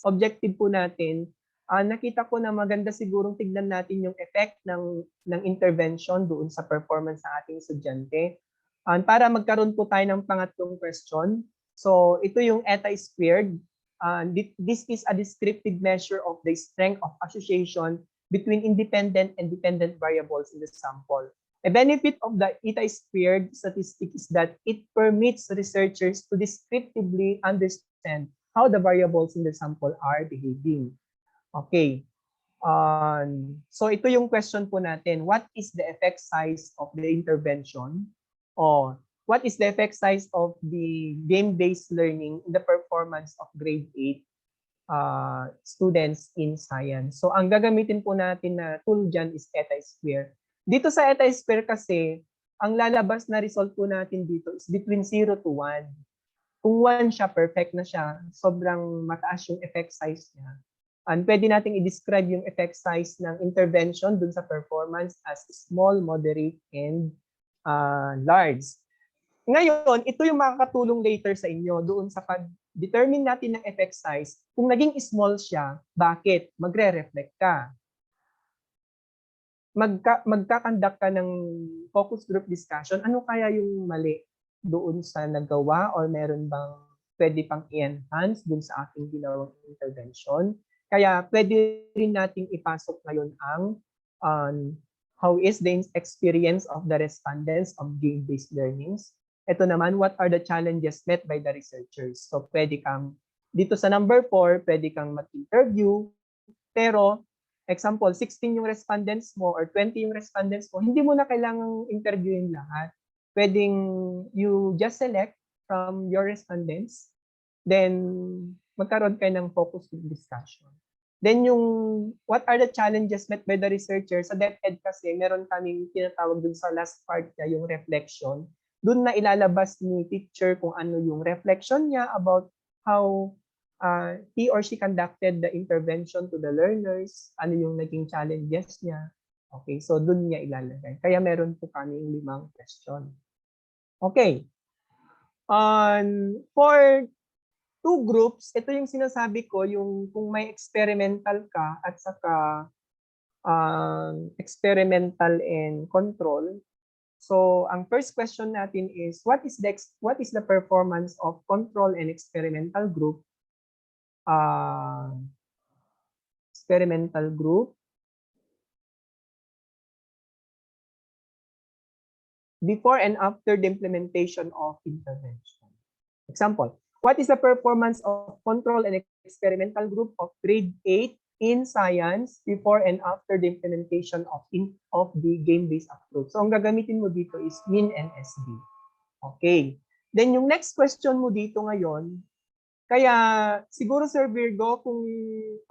objective po natin, nakita ko na maganda sigurong tignan natin yung effect ng intervention doon sa performance sa ating estudyante. Para magkaroon po tayo ng pangatlong question. So ito yung eta squared. This is a descriptive measure of the strength of association between independent and dependent variables in the sample. A benefit of the eta squared statistic is that it permits researchers to descriptively understand how the variables in the sample are behaving. Okay. So ito yung question po natin. What is the effect size of the intervention? Or what is the effect size of the game-based learning in the performance of grade 8 students in science? So ang gagamitin po natin na tool dyan is eta square. Dito sa eta square kasi, ang lalabas na result po natin dito is between 0 to 1. Kung 1 siya, perfect na siya. Sobrang mataas yung effect size niya. And pwede nating i-describe yung effect size ng intervention dun sa performance as small, moderate, and large. Ngayon, ito yung makakatulong later sa inyo doon sa pag-determine natin ng effect size. Kung naging small siya, bakit? Magre-reflect ka. Magkakandak ka ng focus group discussion. Ano kaya yung mali doon sa nagawa or meron bang pwede pang i-enhance doon sa ating ginawang intervention? Kaya pwede rin nating ipasok ngayon ang how is the experience of the respondents of game-based learnings. Ito naman, what are the challenges met by the researchers? So pwede kang, dito sa number 4, pwede kang mag-interview, pero example, 16 yung respondents mo or 20 yung respondents mo, hindi mo na kailangang interviewin lahat. Pwedeng you just select from your respondents, then magkaroon kayo ng focus group discussion. Then yung what are the challenges met by the researchers, sa DepEd kasi meron kaming tinatawag dun sa last part niya, yung reflection. Doon na ilalabas ni teacher kung ano yung reflection niya about how he or she conducted the intervention to the learners, ano yung naging challenges niya. Okay, so doon niya ilalagay. Kaya meron po kami 5 question. Okay. For 2 groups, ito yung sinasabi ko, yung kung may experimental ka at saka experimental and control. So, ang first question natin is, what is the performance of control and experimental group? Experimental group before and after the implementation of intervention. Example, what is the performance of control and experimental group of grade 8 in science before and after the implementation of the game-based approach? So, ang gagamitin mo dito is mean and SD. Okay. Then, yung next question mo dito ngayon, kaya siguro Sir Virgo, kung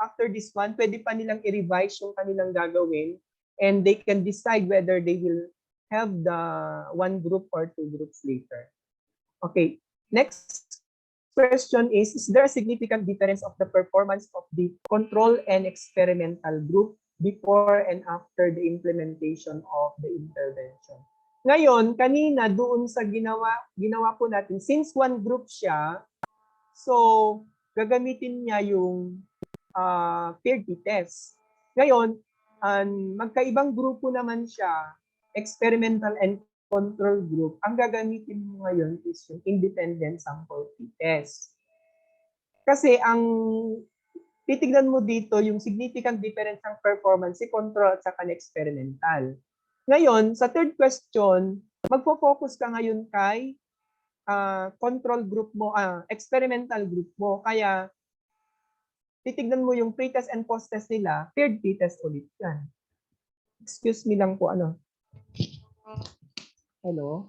after this one, pwede pa nilang i-revise yung kanilang gagawin and they can decide whether they will have the one group or two groups later. Okay. Next question is there a significant difference of the performance of the control and experimental group before and after the implementation of the intervention? Ngayon, kanina doon sa ginawa po natin, since one group siya, so gagamitin niya yung paired test. Ngayon, magkaibang grupo naman siya, experimental and control group, ang gagamitin mo ngayon is yung independent sample test. Kasi ang titignan mo dito yung significant difference ng performance si control at saka experimental. Ngayon, sa third question, magfo-focus ka ngayon kay control group mo, experimental group mo. Kaya titignan mo yung pre-test and post-test nila, paired t-test ulit yan. Excuse me lang po, ano. Hello?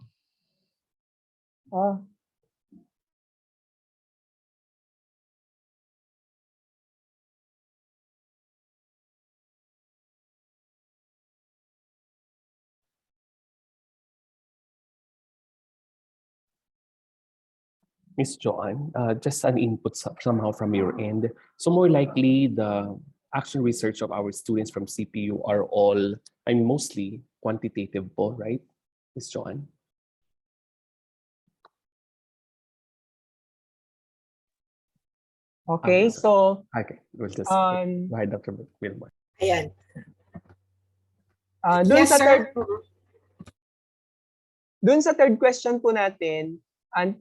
Miss Joanne, just an input somehow from your end. So more likely the action research of our students from CPU are all, I mean, mostly quantitative po, right, Miss Joanne? Okay, so okay, we'll just go ahead, Dr. Wilmore. Ayan. Doon Yes, sa sir. third question po natin,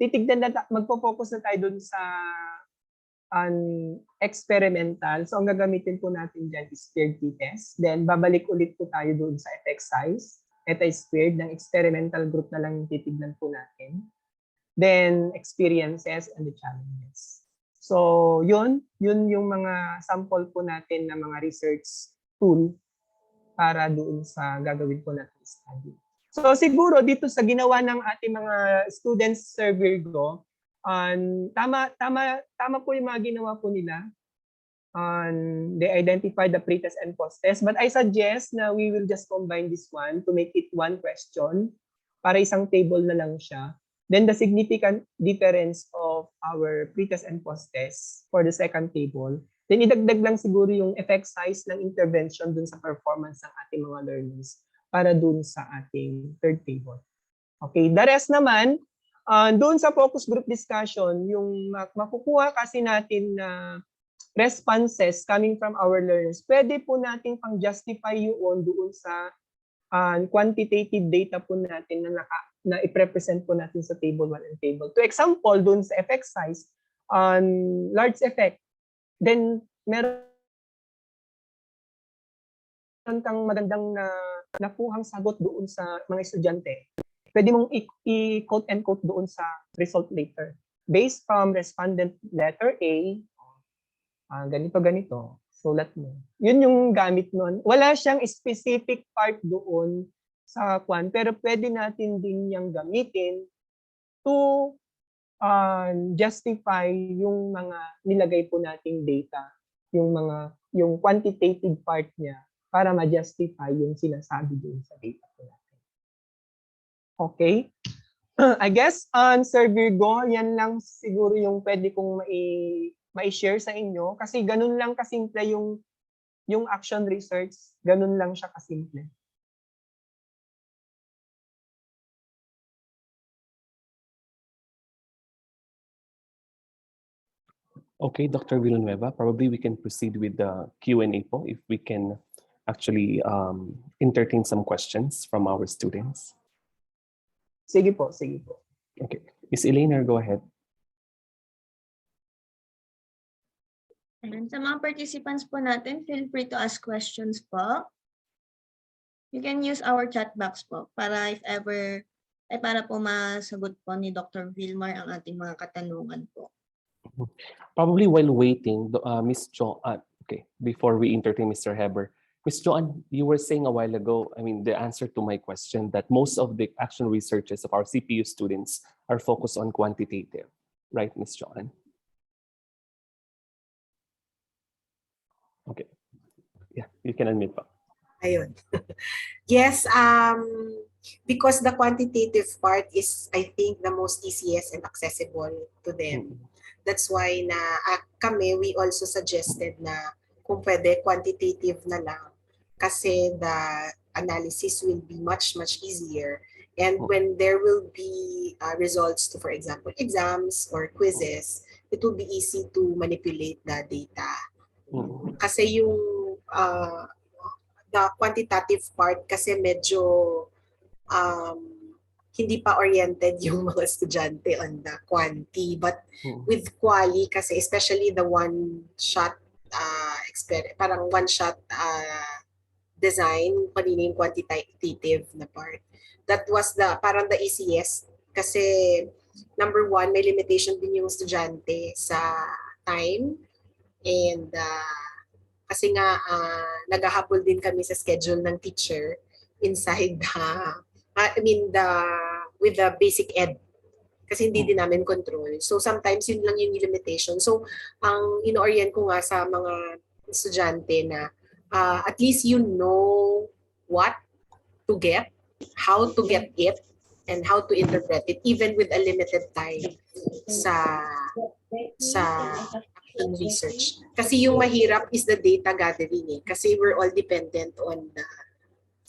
titignan na magfo-focus na tayo doon sa experimental. So ang gagamitin po natin diyan is paired t-test. Then babalik ulit po tayo doon sa effect size, eta squared ng experimental group na lang yung titignan po natin. Then experiences and the challenges. So yun yung mga sample po natin na mga research tool para doon sa gagawin po natin study. So siguro dito sa ginawa ng ating mga students, Sir Virgo, tama po yung mga ginawa po nila. They identified the pre-test and post-test. But I suggest na we will just combine this one to make it one question para isang table na lang siya. Then the significant difference of our pre-test and post-test for the second table. Then idagdag lang siguro yung effect size ng intervention dun sa performance ng ating mga learners para dun sa ating third table. Okay, the rest naman, doon sa focus group discussion, yung makukuha kasi natin na responses coming from our learners, pwede po natin pang-justify yun doon sa quantitative data po natin na i-represent po natin sa table 1 and table 2. Example, doon sa effect size, large effect, then meron kang magandang nakuhang sagot doon sa mga estudyante. Pwede mong i-quote and quote doon sa result later. Based from respondent letter A, ganito, sulat mo. Yun yung gamit nun. Wala siyang specific part doon sa kwan, pero pwede natin din yung gamitin to justify yung mga nilagay po nating data, yung quantitative part niya para ma-justify yung sinasabi doon sa data po natin. Okay? I guess, Sir Virgo, yan lang siguro yung pwede kong mai-share sa inyo kasi ganun lang kasimple yung action research, ganun lang siya kasimple. Okay, Dr. Villanueva, probably we can proceed with the Q&A po if we can actually entertain some questions from our students? Sige po, sige po. Okay. Miss Elena, go ahead. And sa mga participants po natin, feel free to ask questions po. You can use our chat box po para if ever, para po masagot po ni Dr. Vilmar ang ating mga katanungan po. Probably while waiting, Miss Jo, okay, before we entertain Mr. Heber, Miss Joanne, you were saying a while ago, I mean, the answer to my question that most of the action researches of our CPU students are focused on quantitative, right, Miss Joanne? Okay. Yeah, you can admit pa. Ayun. Yes, because the quantitative part is, I think, the most easiest and accessible to them. That's why na kami, we also suggested na kung pwede, quantitative na lang. Kasi the analysis will be much easier. And when there will be results to, for example, exams or quizzes, it will be easy to manipulate the data. Kasi yung the quantitative part kasi medyo hindi pa oriented yung mga estudyante on the quanti, but with quali kasi especially the one-shot parang one-shot design, kanina yung quantitative na part. That was parang the easiest kasi number one, may limitation din yung estudyante sa time and kasi nga naghahabol din kami sa schedule ng teacher inside with the basic ed kasi hindi din namin control. So sometimes yun lang yung limitation. So ang ino-orient ko nga sa mga estudyante na at least you know what to get, how to get it, and how to interpret it even with a limited time sa action research. Kasi yung mahirap is the data gathering kasi we're all dependent on the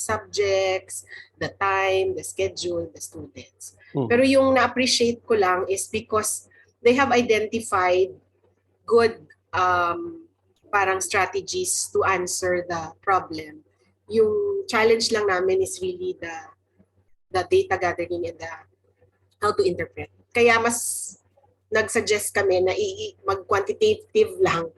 subjects, the time, the schedule, the students. Pero yung na-appreciate ko lang is because they have identified good parang strategies to answer the problem. Yung challenge lang namin is really the data gathering and how to interpret. Kaya mas nag-suggest kami na mag-quantitative lang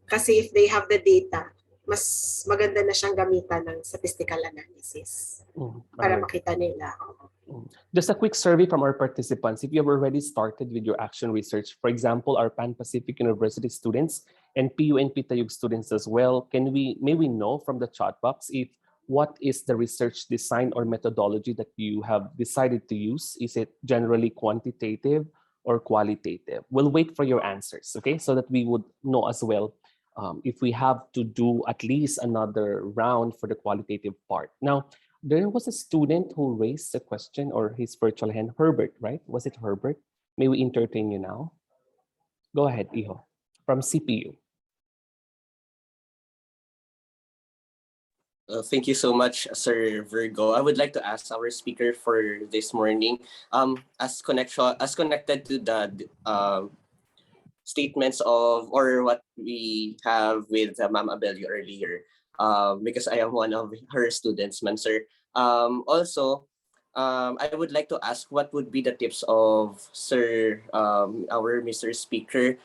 kasi if they have the data, mas maganda na siyang gamitan ng statistical analysis para makita nila. Just a quick survey from our participants. If you have already started with your action research, for example, our Pan-Pacific University students and PUNP Tayug students as well, may we know from the chat box if what is the research design or methodology that you have decided to use? Is it generally quantitative or qualitative? We'll wait for your answers, okay? So that we would know as well if we have to do at least another round for the qualitative part. Now, there was a student who raised a question or his virtual hand, Herbert, right? Was it Herbert? May we entertain you now? Go ahead, Iho, from CPU. Thank you so much, Sir Virgo. I would like to ask our speaker for this morning, as connected to the statements of or what we have with Ma'am Abelio earlier, because I am one of her students, man, sir. Also, I would like to ask what would be the tips of Sir, our Mr. Speaker,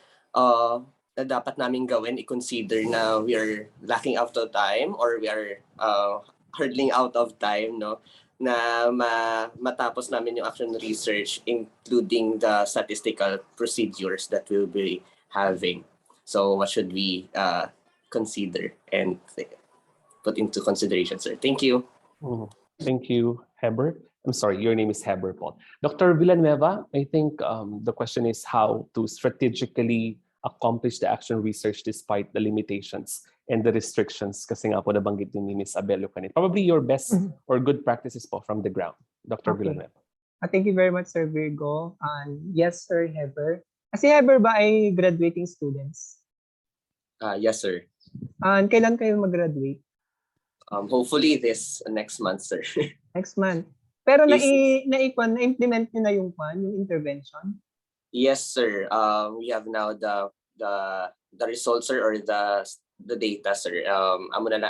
na dapat namin gawin, i-consider na we are lacking out of time or we are hurdling out of time, no? Na matapos namin yung action research, including the statistical procedures that we'll be having. So what should we consider and put into consideration, sir? Thank you. Thank you, Heber. I'm sorry, your name is Heber, Paul. Dr. Villanueva, I think the question is how to strategically accomplish the action research despite the limitations and the restrictions kasi nga po nabanggit din ni Ms. Abelio kanina. Probably your best or good practices po from the ground, Dr. Villanueva. Thank you very much, Sir Virgo. And yes, Sir Heber. Si Heber ba ay graduating students? Yes, sir. And kailan kayo mag-graduate? Hopefully this next month, sir. Next month. Pero Yes. na-implement niyo na yung intervention? Yes, sir. We have now the results, sir, or the the data, sir.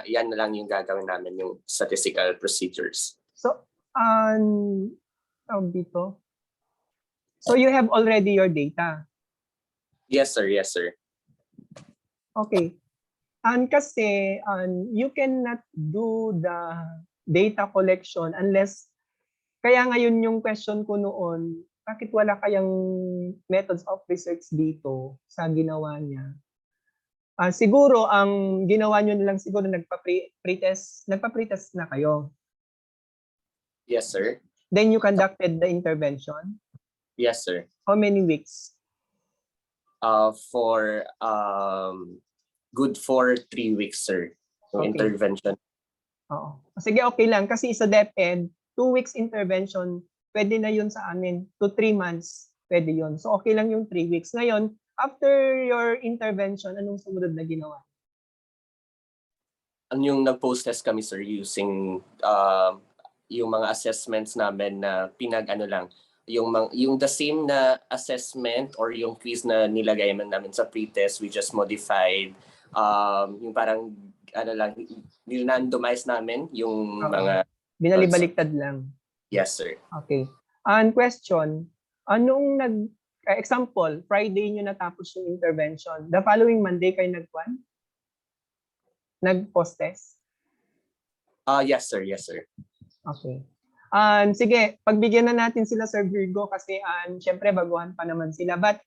Yan na lang yung gagawin namin, yung statistical procedures. So, dito. So you have already your data. Yes, sir. Yes, sir. Okay. Kasi you cannot do the data collection unless, kaya ngayon yung question ko noon, bakit wala kayang methods of research dito sa ginawa niya? Siguro ang ginawa niyo na lang siguro nagpa-pretest na kayo. Yes, sir. Then you conducted the intervention? Yes, sir. How many weeks? For good for 3 weeks, sir. Yung Okay. intervention. Oo. Sige, okay lang. Kasi sa DepEd, 2 weeks intervention, pwede na yun sa amin. 2 to 3 months, pwede yun. So okay lang yung 3 weeks. Ngayon, after your intervention, anong sumunod na ginawa? Yung nag-post test kami, sir, using yung mga assessments namin na pinag-ano lang. Yung the same na assessment or yung quiz na nilagay namin sa pre-test, we just modified yung parang ano lang, nilandomize namin yung mga binalibaliktad lang. Yes, sir. Okay. And question, anong example, Friday nyo natapos yung intervention. The following Monday kayo nag-post test? Yes, sir. Yes, sir. Okay. Sige, pagbigyan na natin sila, Sir Virgo, kasi syempre baguhan pa naman sila. But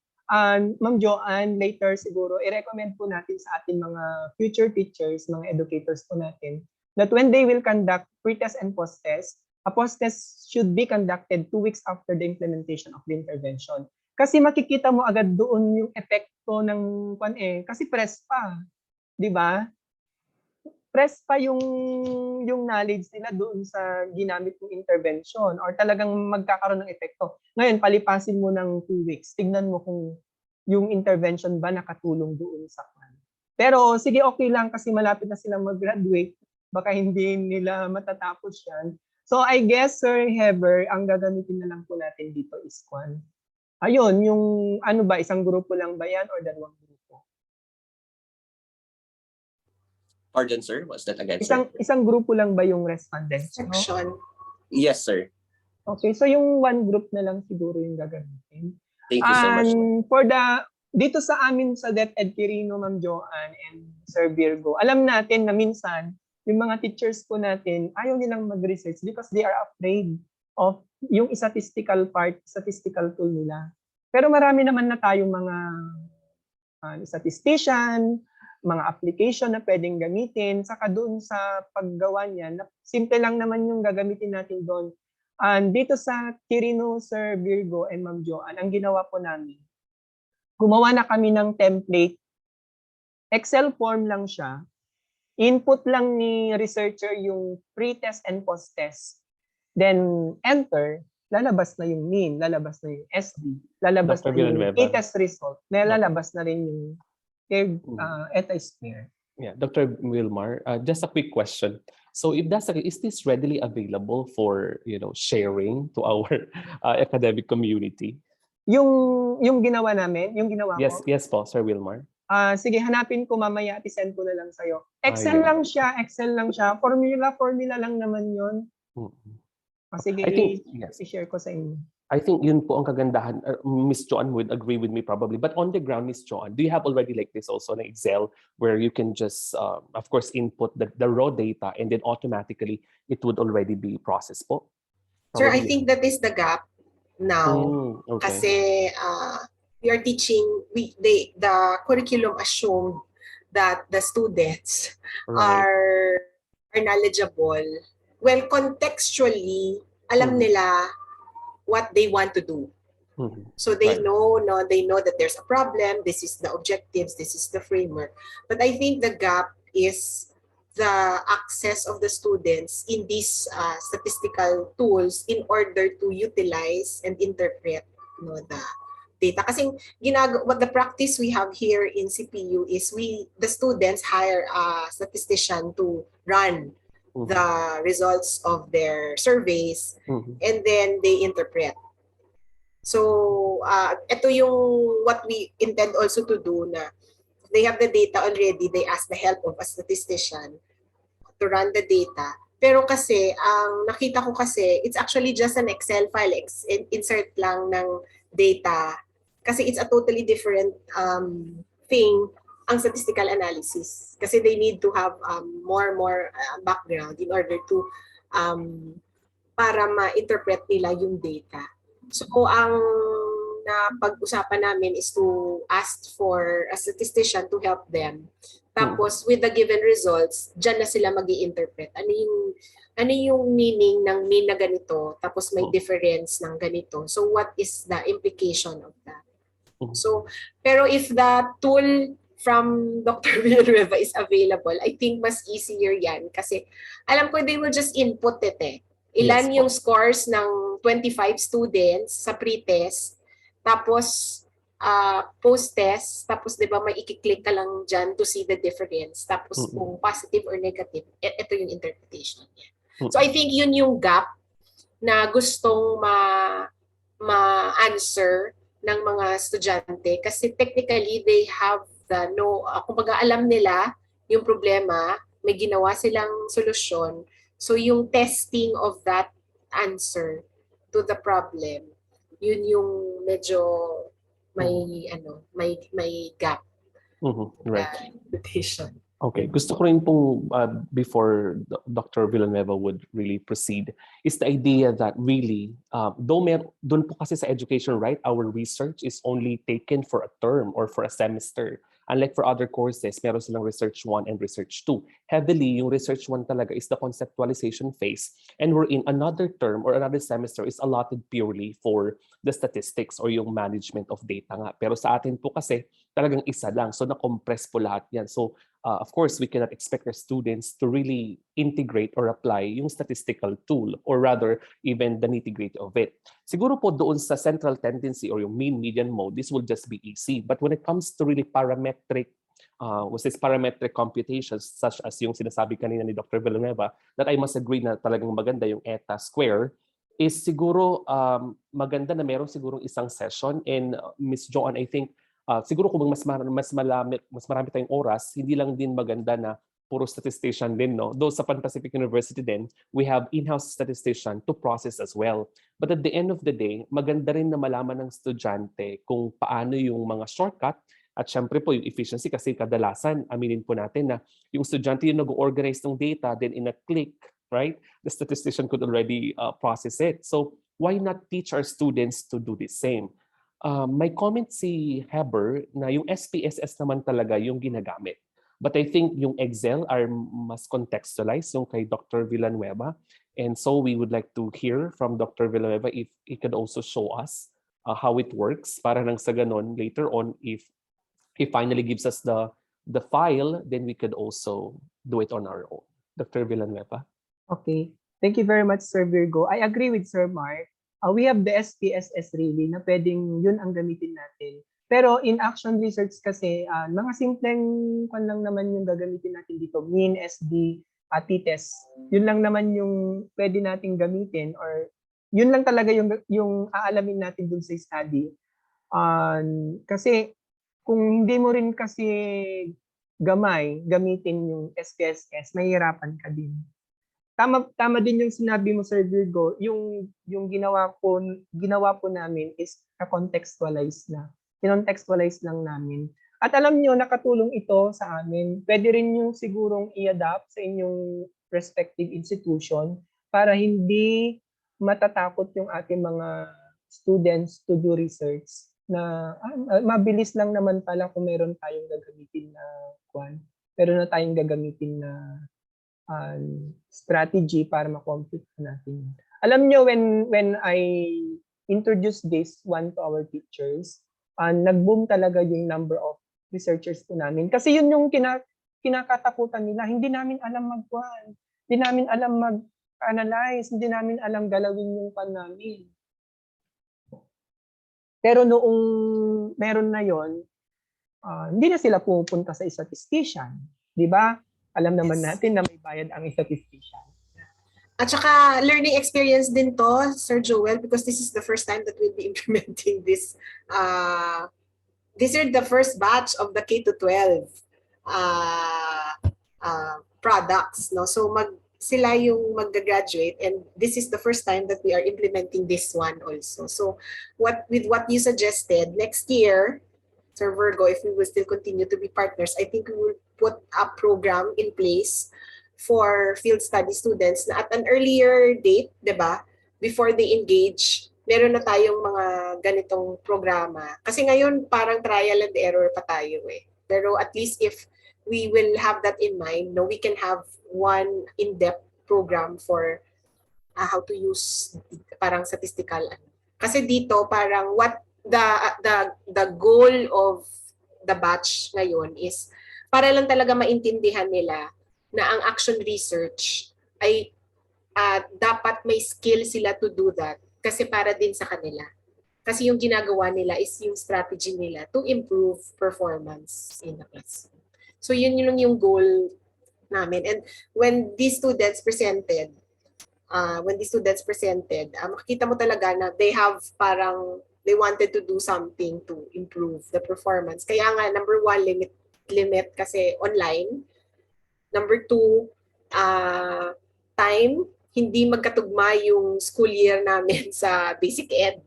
Ma'am Joanne, later siguro, i-recommend po natin sa ating mga future teachers, mga educators po natin, that when they will conduct pre-test and post-test, a post-test should be conducted 2 weeks after the implementation of the intervention. Kasi makikita mo agad doon yung epekto ng kasi press pa, di ba? Press pa yung knowledge nila doon sa ginamit ng intervention or talagang magkakaroon ng epekto. Ngayon, palipasin mo ng 2 weeks. Tignan mo kung yung intervention ba nakatulong doon sa kan. Pero sige, okay lang kasi malapit na silang mag-graduate. Baka hindi nila matatapos yan. So I guess, Sir Heber, ang gagamitin na lang po natin dito is kwan. Ayun, yung ano ba, isang grupo lang ba yan or dalawang grupo? Pardon, sir? What's that again, sir? Isang grupo lang ba yung respondents? No? Section. Yes, sir. Okay, so yung one group na lang siguro yung gagamitin. Thank you so much. For dito sa amin sa DepEd Quirino, Ma'am Joanne and Sir Virgo, alam natin na minsan, yung mga teachers po natin, ayaw nilang mag-research because they are afraid of yung statistical tool nila. Pero marami naman na tayong mga statistician, mga application na pwedeng gamitin, saka doon sa paggawa niya, simple lang naman yung gagamitin natin doon. Dito sa Quirino, Sir Virgo and Ma'am Joanne, ang ginawa po namin, gumawa na kami ng template. Excel form lang siya. Input lang ni researcher yung pre-test and post-test. Then enter, lalabas na yung mean, lalabas na yung SD, lalabas na yung test result, lalabas na rin yung eta square. Yeah, Dr. Wilmar, just a quick question. So if that's the case, is this readily available for sharing to our academic community? Yung ginawa namin, yung ginawa Yes, mo? yes po, Sir Wilmar. Sige, hanapin ko mamaya at isend ko na lang sa'yo. Excel lang siya. Formula lang naman yun. Sige, I think, yes. i-share ko sa inyo. I think yun po ang kagandahan. Miss Joanne would agree with me probably. But on the ground, Miss Joanne, do you have already like this also in Excel where you can just, of course, input the raw data and then automatically it would already be processed po? Sir, I think that is the gap now. Okay. Kasi we are teaching, the curriculum assumed that the students are knowledgeable. Well, contextually, alam nila what they want to do. So they know that there's a problem, this is the objectives, this is the framework. But I think the gap is the access of the students in these statistical tools in order to utilize and interpret the data. Kasi what the practice we have here in CPU is the students hire a statistician to run the results of their surveys and then they interpret. So ito yung what we intend also to do na they have the data already, they ask the help of a statistician to run the data. Pero kasi, ang nakita ko kasi, it's actually just an Excel file, insert lang ng data. Kasi it's a totally different thing, ang statistical analysis. Kasi they need to have more background in order to para ma-interpret nila yung data. So, ang pag-usapan namin is to ask for a statistician to help them. Tapos, with the given results, dyan na sila mag-i-interpret. Ano yung meaning ng mean na ganito, tapos may difference ng ganito. So, what is the implication of that? So, pero if the tool from Dr. Villanueva is available, I think mas easier yan. Kasi alam ko they will just input it eh. Ilan yung scores ng 25 students sa pre-test, tapos post-test, tapos di ba may i-click ka lang dyan to see the difference, tapos kung positive or negative, ito yung interpretation niya. So I think yun yung gap na gustong ma-answer ng mga estudyante kasi technically they have the kumbaga alam nila yung problema, may ginawa silang solusyon. So yung testing of that answer to the problem, yun yung medyo may gap. Right. Interpretation. Okay, gusto ko rin pong before Dr. Villanueva would really proceed is the idea that really doon po kasi sa education, right, our research is only taken for a term or for a semester. Unlike for other courses, meron silang Research 1 and Research 2. Heavily, yung Research 1 talaga is the conceptualization phase. And we're in another term or another semester is allotted purely for the statistics or yung management of data nga. Pero sa atin po kasi, talagang isa lang. So na-compress po lahat yan. So of course, we cannot expect our students to really integrate or apply yung statistical tool or rather even the nitty-gritty of it. Siguro po doon sa central tendency or yung mean median mode, this will just be easy. But when it comes to really parametric computations such as yung sinasabi kanina ni Dr. Villanueva, that I must agree na talagang maganda yung eta square, is siguro maganda na meron siguro isang session. And Ms. Joanne, I think siguro kung mas marami tayong oras, hindi lang din maganda na puro statistician din, no? Though sa Pan Pacific University din, we have in-house statistician to process as well. But at the end of the day, maganda rin na malaman ng estudyante kung paano yung mga shortcut at syempre po yung efficiency kasi kadalasan, aminin po natin na yung estudyante yung nag-organize ng data, then in a click, right, the statistician could already process it. So why not teach our students to do the same? May comment si Heber na yung SPSS naman talaga yung ginagamit. But I think yung Excel are mas contextualized yung kay Dr. Villanueva. And so we would like to hear from Dr. Villanueva if he could also show us how it works para nang sa ganon later on if he finally gives us the file, then we could also do it on our own. Dr. Villanueva. Okay. Thank you very much, Sir Virgo. I agree with Sir Mark. We have the SPSS really na pwedeng yun ang gamitin natin. Pero in action research kasi, mga simpleng kwan lang naman yung gagamitin natin dito. Mean, SD, t-test. Yun lang naman yung pwede nating gamitin or yun lang talaga yung aalamin natin dun sa study. Kasi kung hindi mo rin kasi gamitin yung SPSS, mahihirapan ka din. Tama din yung sinabi mo, Sir Virgo, yung ginawa po namin is na-contextualize na. Kinontextualize lang namin. At alam nyo, nakatulong ito sa amin. Pwede rin yung sigurong i-adapt sa inyong respective institution para hindi matatakot yung ating mga students to do research na mabilis lang naman pala kung meron tayong gagamitin na meron na tayong gagamitin na strategy para ma-compute natin. Alam nyo, when I introduced this one to our teachers, nag-boom talaga yung number of researchers po namin. Kasi yun yung kinakatakutan nila. Hindi namin alam hindi namin alam mag-analyze, hindi namin alam galawin yung pan namin. Pero noong meron na yon, hindi na sila pupunta sa statistician. Di ba? Alam naman natin na may bayad ang statistician. At saka learning experience din to, Sir Joel, because this is the first time that we'll be implementing this these are the first batch of the K to 12 products, no? So sila yung mag-graduate, and this is the first time that we are implementing this one also. So what you suggested, next year, Sir Virgo, if we will still continue to be partners, I think we will put a program in place for field study students na at an earlier date, di ba? Before they engage, meron na tayong mga ganitong programa. Kasi ngayon, parang trial and error pa tayo eh. Pero at least if we will have that in mind, no, we can have one in-depth program for how to use parang statistical. Kasi dito, parang what the goal of the batch ngayon is para lang talaga maintindihan nila na ang action research ay dapat may skill sila to do that kasi para din sa kanila. Kasi yung ginagawa nila is yung strategy nila to improve performance in the class. So yun yung goal namin. And when these students presented, makikita mo talaga na they wanted to do something to improve the performance. Kaya nga, number 1, limit kasi online. Number 2, time, hindi magkatugma yung school year namin sa basic ed.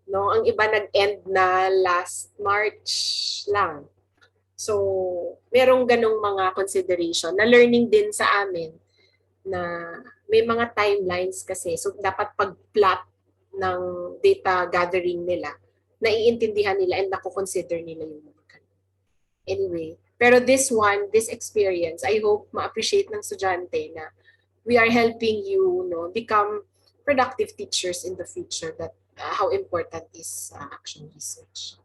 No, ang iba nag-end na last March lang. So, merong ganong mga consideration na learning din sa amin na may mga timelines kasi. So, dapat pag-plot ng data gathering nila, naiintindihan nila and nakukonsider nila yung mga ganun. Anyway, pero this experience, I hope ma-appreciate ng estudyante na we are helping you become productive teachers in the future, that how important is action research.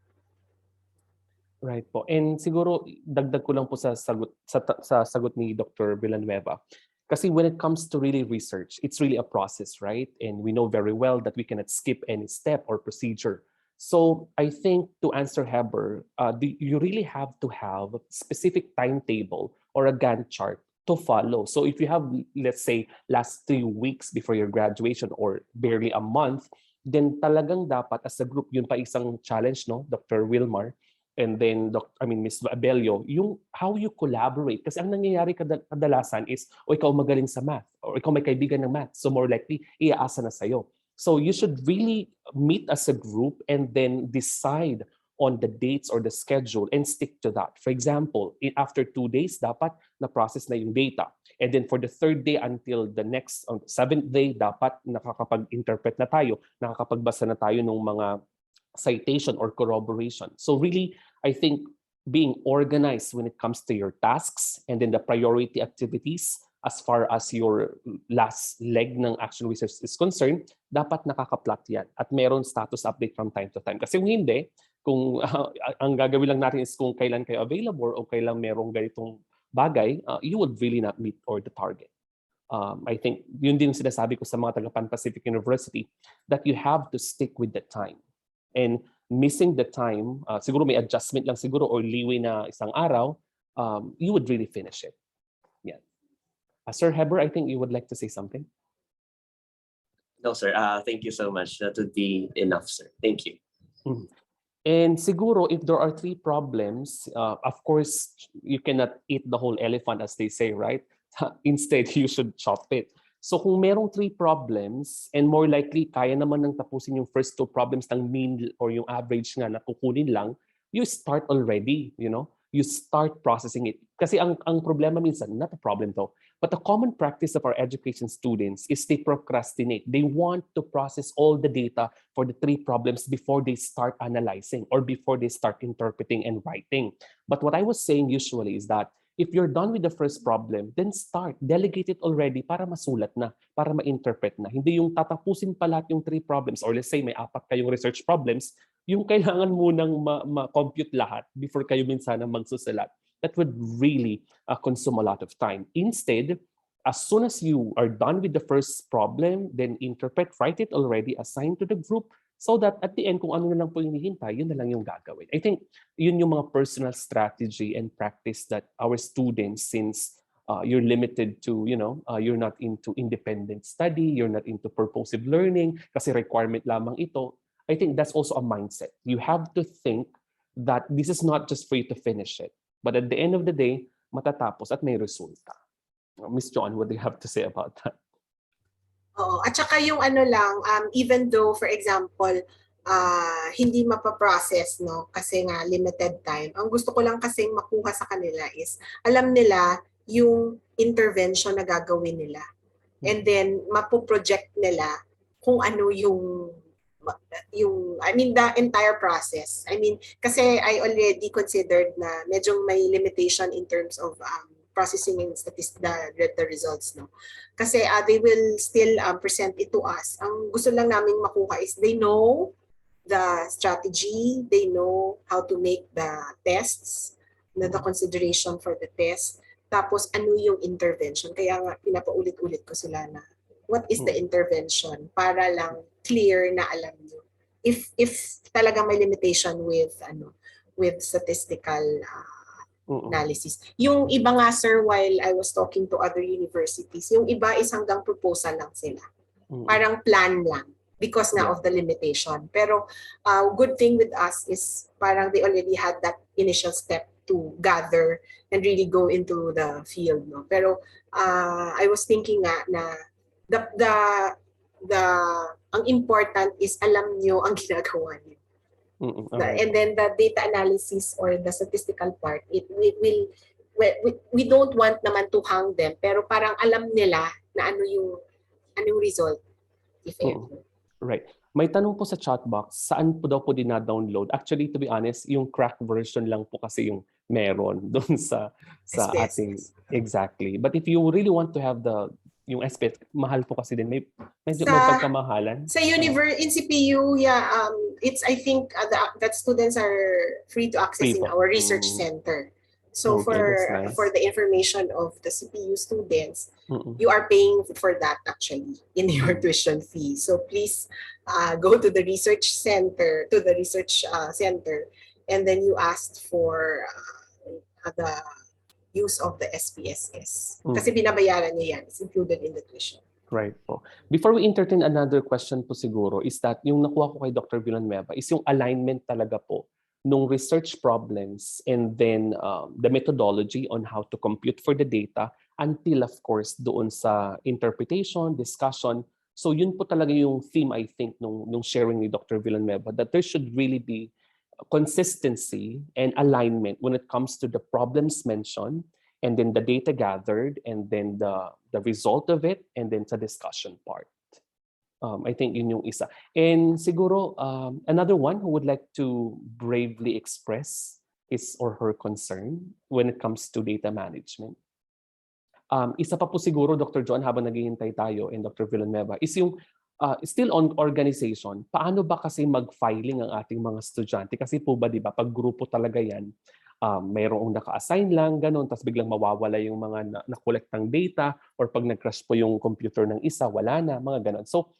Right po. And siguro dagdag ko lang po sa sagot ni Dr. Villanueva. Kasi when it comes to really research, it's really a process, right? And we know very well that we cannot skip any step or procedure. So I think to answer Heber, you really have to have a specific timetable or a Gantt chart to follow. So if you have, let's say, last 3 weeks before your graduation or barely a month, then talagang dapat as a group, yun pa isang challenge, no, Dr. Wilmar, and then Ms. Abelio, yung how you collaborate. Kasi ang nangyayari kadalasan is, ikaw magaling sa math, or ikaw may kaibigan ng math, so more likely, iaasa na sa'yo. So you should really meet as a group and then decide on the dates or the schedule and stick to that. For example, after 2 days, dapat na-process na yung data. And then for the 3rd day until the next 7th day, dapat nakakapag-interpret na tayo, nakakapagbasa na tayo ng mga citation or corroboration. So really, I think being organized when it comes to your tasks and then the priority activities as far as your last leg ng action research is concerned, dapat nakaka-plot yan at meron status update from time to time. Kasi kung hindi, kung ang gagawin lang natin is kung kailan kayo available o kailan merong ganitong bagay, you would really not meet or the target. I think yun din sinasabi ko sa mga taga-Pan Pacific University, that you have to stick with the time. And missing the time, siguro may adjustment lang siguro or leeway na isang araw, you would really finish it. Yeah. Sir Heber, I think you would like to say something. No, sir. Thank you so much. That would be enough, sir. Thank you. And siguro, if there are 3 problems, of course, you cannot eat the whole elephant, as they say, right? Instead, you should chop it. So kung merong 3 problems, and more likely, kaya naman nang tapusin yung first 2 problems ng mean or yung average nga na kukunin lang, you start already, you start processing it. Kasi ang problema minsan, not a problem though, but the common practice of our education students is they procrastinate. They want to process all the data for the 3 problems before they start analyzing or before they start interpreting and writing. But what I was saying usually is that if you're done with the first problem, then start. Delegate it already para masulat na, para ma-interpret na. Hindi yung tatapusin pa lahat yung 3 problems or let's say may 4 kayong research problems, yung kailangan munang ma-compute lahat before kayo minsan magsusulat. That would really consume a lot of time. Instead, as soon as you are done with the first problem, then interpret, write it already, assign to the group, so that at the end, kung ano na lang po yung hinihintay, yun na lang yung gagawin. I think yun yung mga personal strategy and practice that our students, since you're limited to, you're not into independent study, you're not into purposive learning, kasi requirement lamang ito, I think that's also a mindset. You have to think that this is not just for you to finish it, but at the end of the day, matatapos at may resulta. Miss John, what do you have to say about that? Oo. At saka yung ano lang, even though, for example, hindi mapaprocess, no? Kasi nga limited time. Ang gusto ko lang kasing makuha sa kanila is, alam nila yung intervention na gagawin nila. And then, mapoproject nila kung ano yung I mean, the entire process. I mean, kasi I already considered na medyo may limitation in terms of processing and the results, no? Kasi they will still present it to us. Ang gusto lang namin makuha is they know the strategy, they know how to make the tests, the consideration for the test, tapos ano yung intervention. Kaya nga pinapaulit-ulit ko sila na what is the intervention para lang clear na alam nyo. If talagang may limitation with statistical analysis. Yung iba nga, sir, while I was talking to other universities, yung iba is hanggang proposal lang sila. Parang plan lang because nga of the limitation. Pero good thing with us is parang they already had that initial step to gather and really go into the field, no? Pero I was thinking nga na ang important is alam nyo ang ginagawa niyo. And then the data analysis or the statistical part, we don't want naman to hang them, pero parang alam nila na ano yung result, if ever. Right. May tanong po sa chat box, saan po daw po dina-download? Actually, to be honest, yung crack version lang po kasi yung meron doon sa ating. Exactly. But if you really want to have yung SPS, mahal po kasi din. Medyo may pagkamahalan. Sa in CPU, it's, I think, that students are free to access in our research center. So Okay, for the information of the CPU students, you are paying for that actually in your tuition fee. So please go to the research center, and then you ask for the use of the SPSS. Kasi binabayaran niya yan. It's included in the tuition. Right po. Before we entertain another question po siguro is that yung nakuha ko kay Dr. Villanueva is yung alignment talaga po nung research problems and then the methodology on how to compute for the data until of course doon sa interpretation, discussion. So yun po talaga yung theme I think nung sharing ni Dr. Villanueva, that there should really be consistency and alignment when it comes to the problems mentioned and then the data gathered and then the result of it and then the discussion part. I think yun yung isa. And siguro another one who would like to bravely express his or her concern when it comes to data management. Isa pa po siguro, Dr. John, habang naghihintay tayo and Dr. Villanueva, is yung still on organization. Paano ba kasi mag-filing ang ating mga estudyante? Kasi po ba, di ba, pag grupo talaga yan, mayroong naka-assign lang, ganun, tapos biglang mawawala yung mga na-collectang data or pag nag-crash po yung computer ng isa, wala na, mga ganun. So,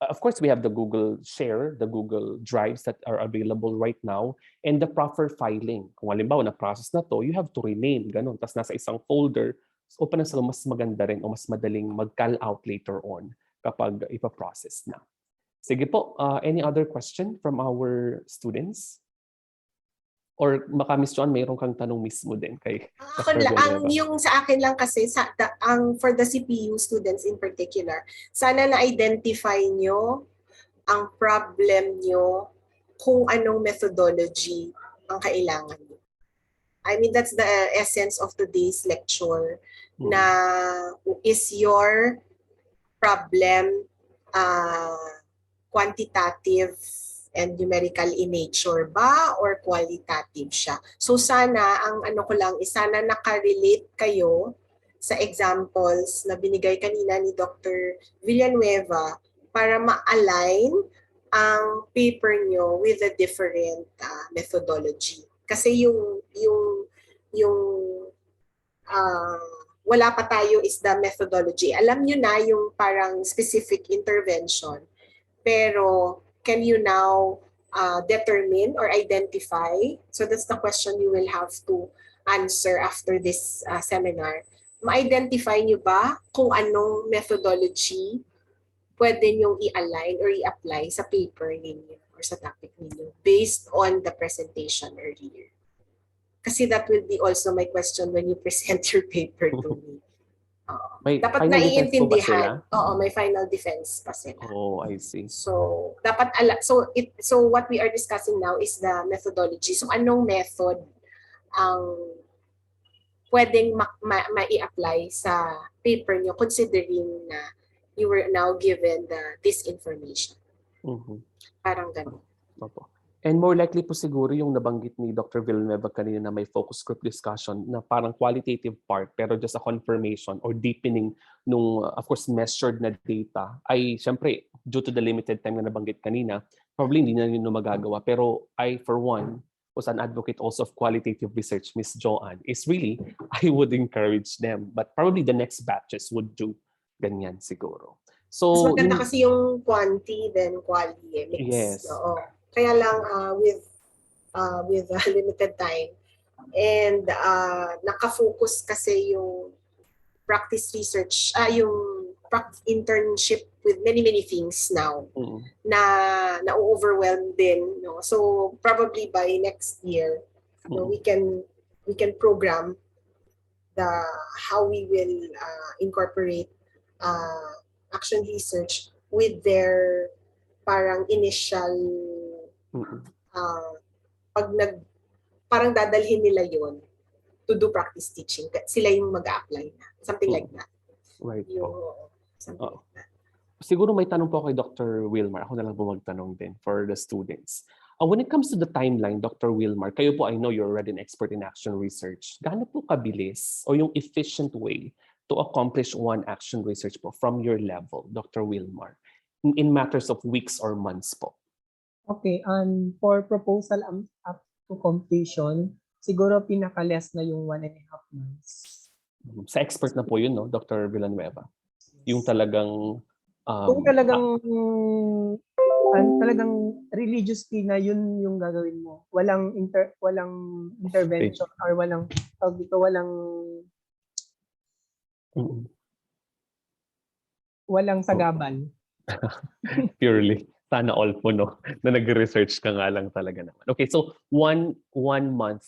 of course, we have the Google Share, the Google Drives that are available right now, and the proper filing. Kung halimbawa, na-process na to, you have to rename, ganun. Tapos nasa isang folder, so para sa mas maganda rin o mas madaling mag-call out later on kapag ipaprocess na. Sige po, any other question from our students? Or baka Ms. John, mayroon kang tanong mismo din kay Dr. Villanueva. Yung sa akin lang kasi, for the CPU students in particular, sana na-identify nyo ang problem nyo kung anong methodology ang kailangan nyo. I mean, that's the essence of today's lecture, na is your problem quantitative and numerical in nature ba or qualitative siya? So sana, ang ano ko lang, is sana nakarelate kayo sa examples na binigay kanina ni Dr. Villanueva para ma-align ang paper nyo with a different methodology. Kasi yung wala pa tayo is the methodology. Alam nyo na yung parang specific intervention, pero can you now determine or identify? So that's the question you will have to answer after this seminar. Ma-identify nyo ba kung anong methodology pwede nyong i-align or i-apply sa paper ninyo? or sa topic ninyo based on the presentation earlier. Kasi that will be also my question when you present your paper to me. May Dapat final defense po ba sila? naiintindihan. Oo, may final defense pa sila. Oh, I see. So, dapat so what we are discussing now is the methodology. So, anong method ang pwedeng mai-apply sa paper nyo considering na you were now given this information. Parang ganun. Opo. And more likely po siguro yung nabanggit ni Dr. Villanueva kanina na may focus group discussion na parang qualitative part pero just a confirmation or deepening nung of course measured na data ay syempre due to the limited time na nabanggit kanina probably hindi na yun magagawa. Pero I for one was an advocate also of qualitative research, Miss Joanne, is really, I would encourage them. But probably the next batches would do ganyan siguro. So, mas maganda kasi yung quanti then quali mix. Yes. Oo. Kaya lang with limited time and nakafocus kasi yung practice research, yung internship with many things now na overwhelm din, no? So probably by next year we can program how we will incorporate action research with their parang initial parang dadalhin nila yon to do practice teaching. Sila yung mag-a-apply na. Something like that. Right. Something like that. Siguro may tanong po kay Dr. Wilmar. Ako na lang po magtanong din for the students. When it comes to the timeline, Dr. Wilmar, kayo po, I know you're already an expert in action research. Gaano po kabilis o yung efficient way to accomplish one action research po from your level, Dr. Wilmar, in matters of weeks or months po? Okay, for proposal up to completion, siguro pinaka-less na yung 1.5 months. Sa expert na po yun, no, Dr. Villanueva? Yung talagang... Kung talagang religiously na yun yung gagawin mo. Walang intervention or walang sagabal. Purely. Sana all po, no? Na nag-research ka nga lang talaga naman. Okay, so one month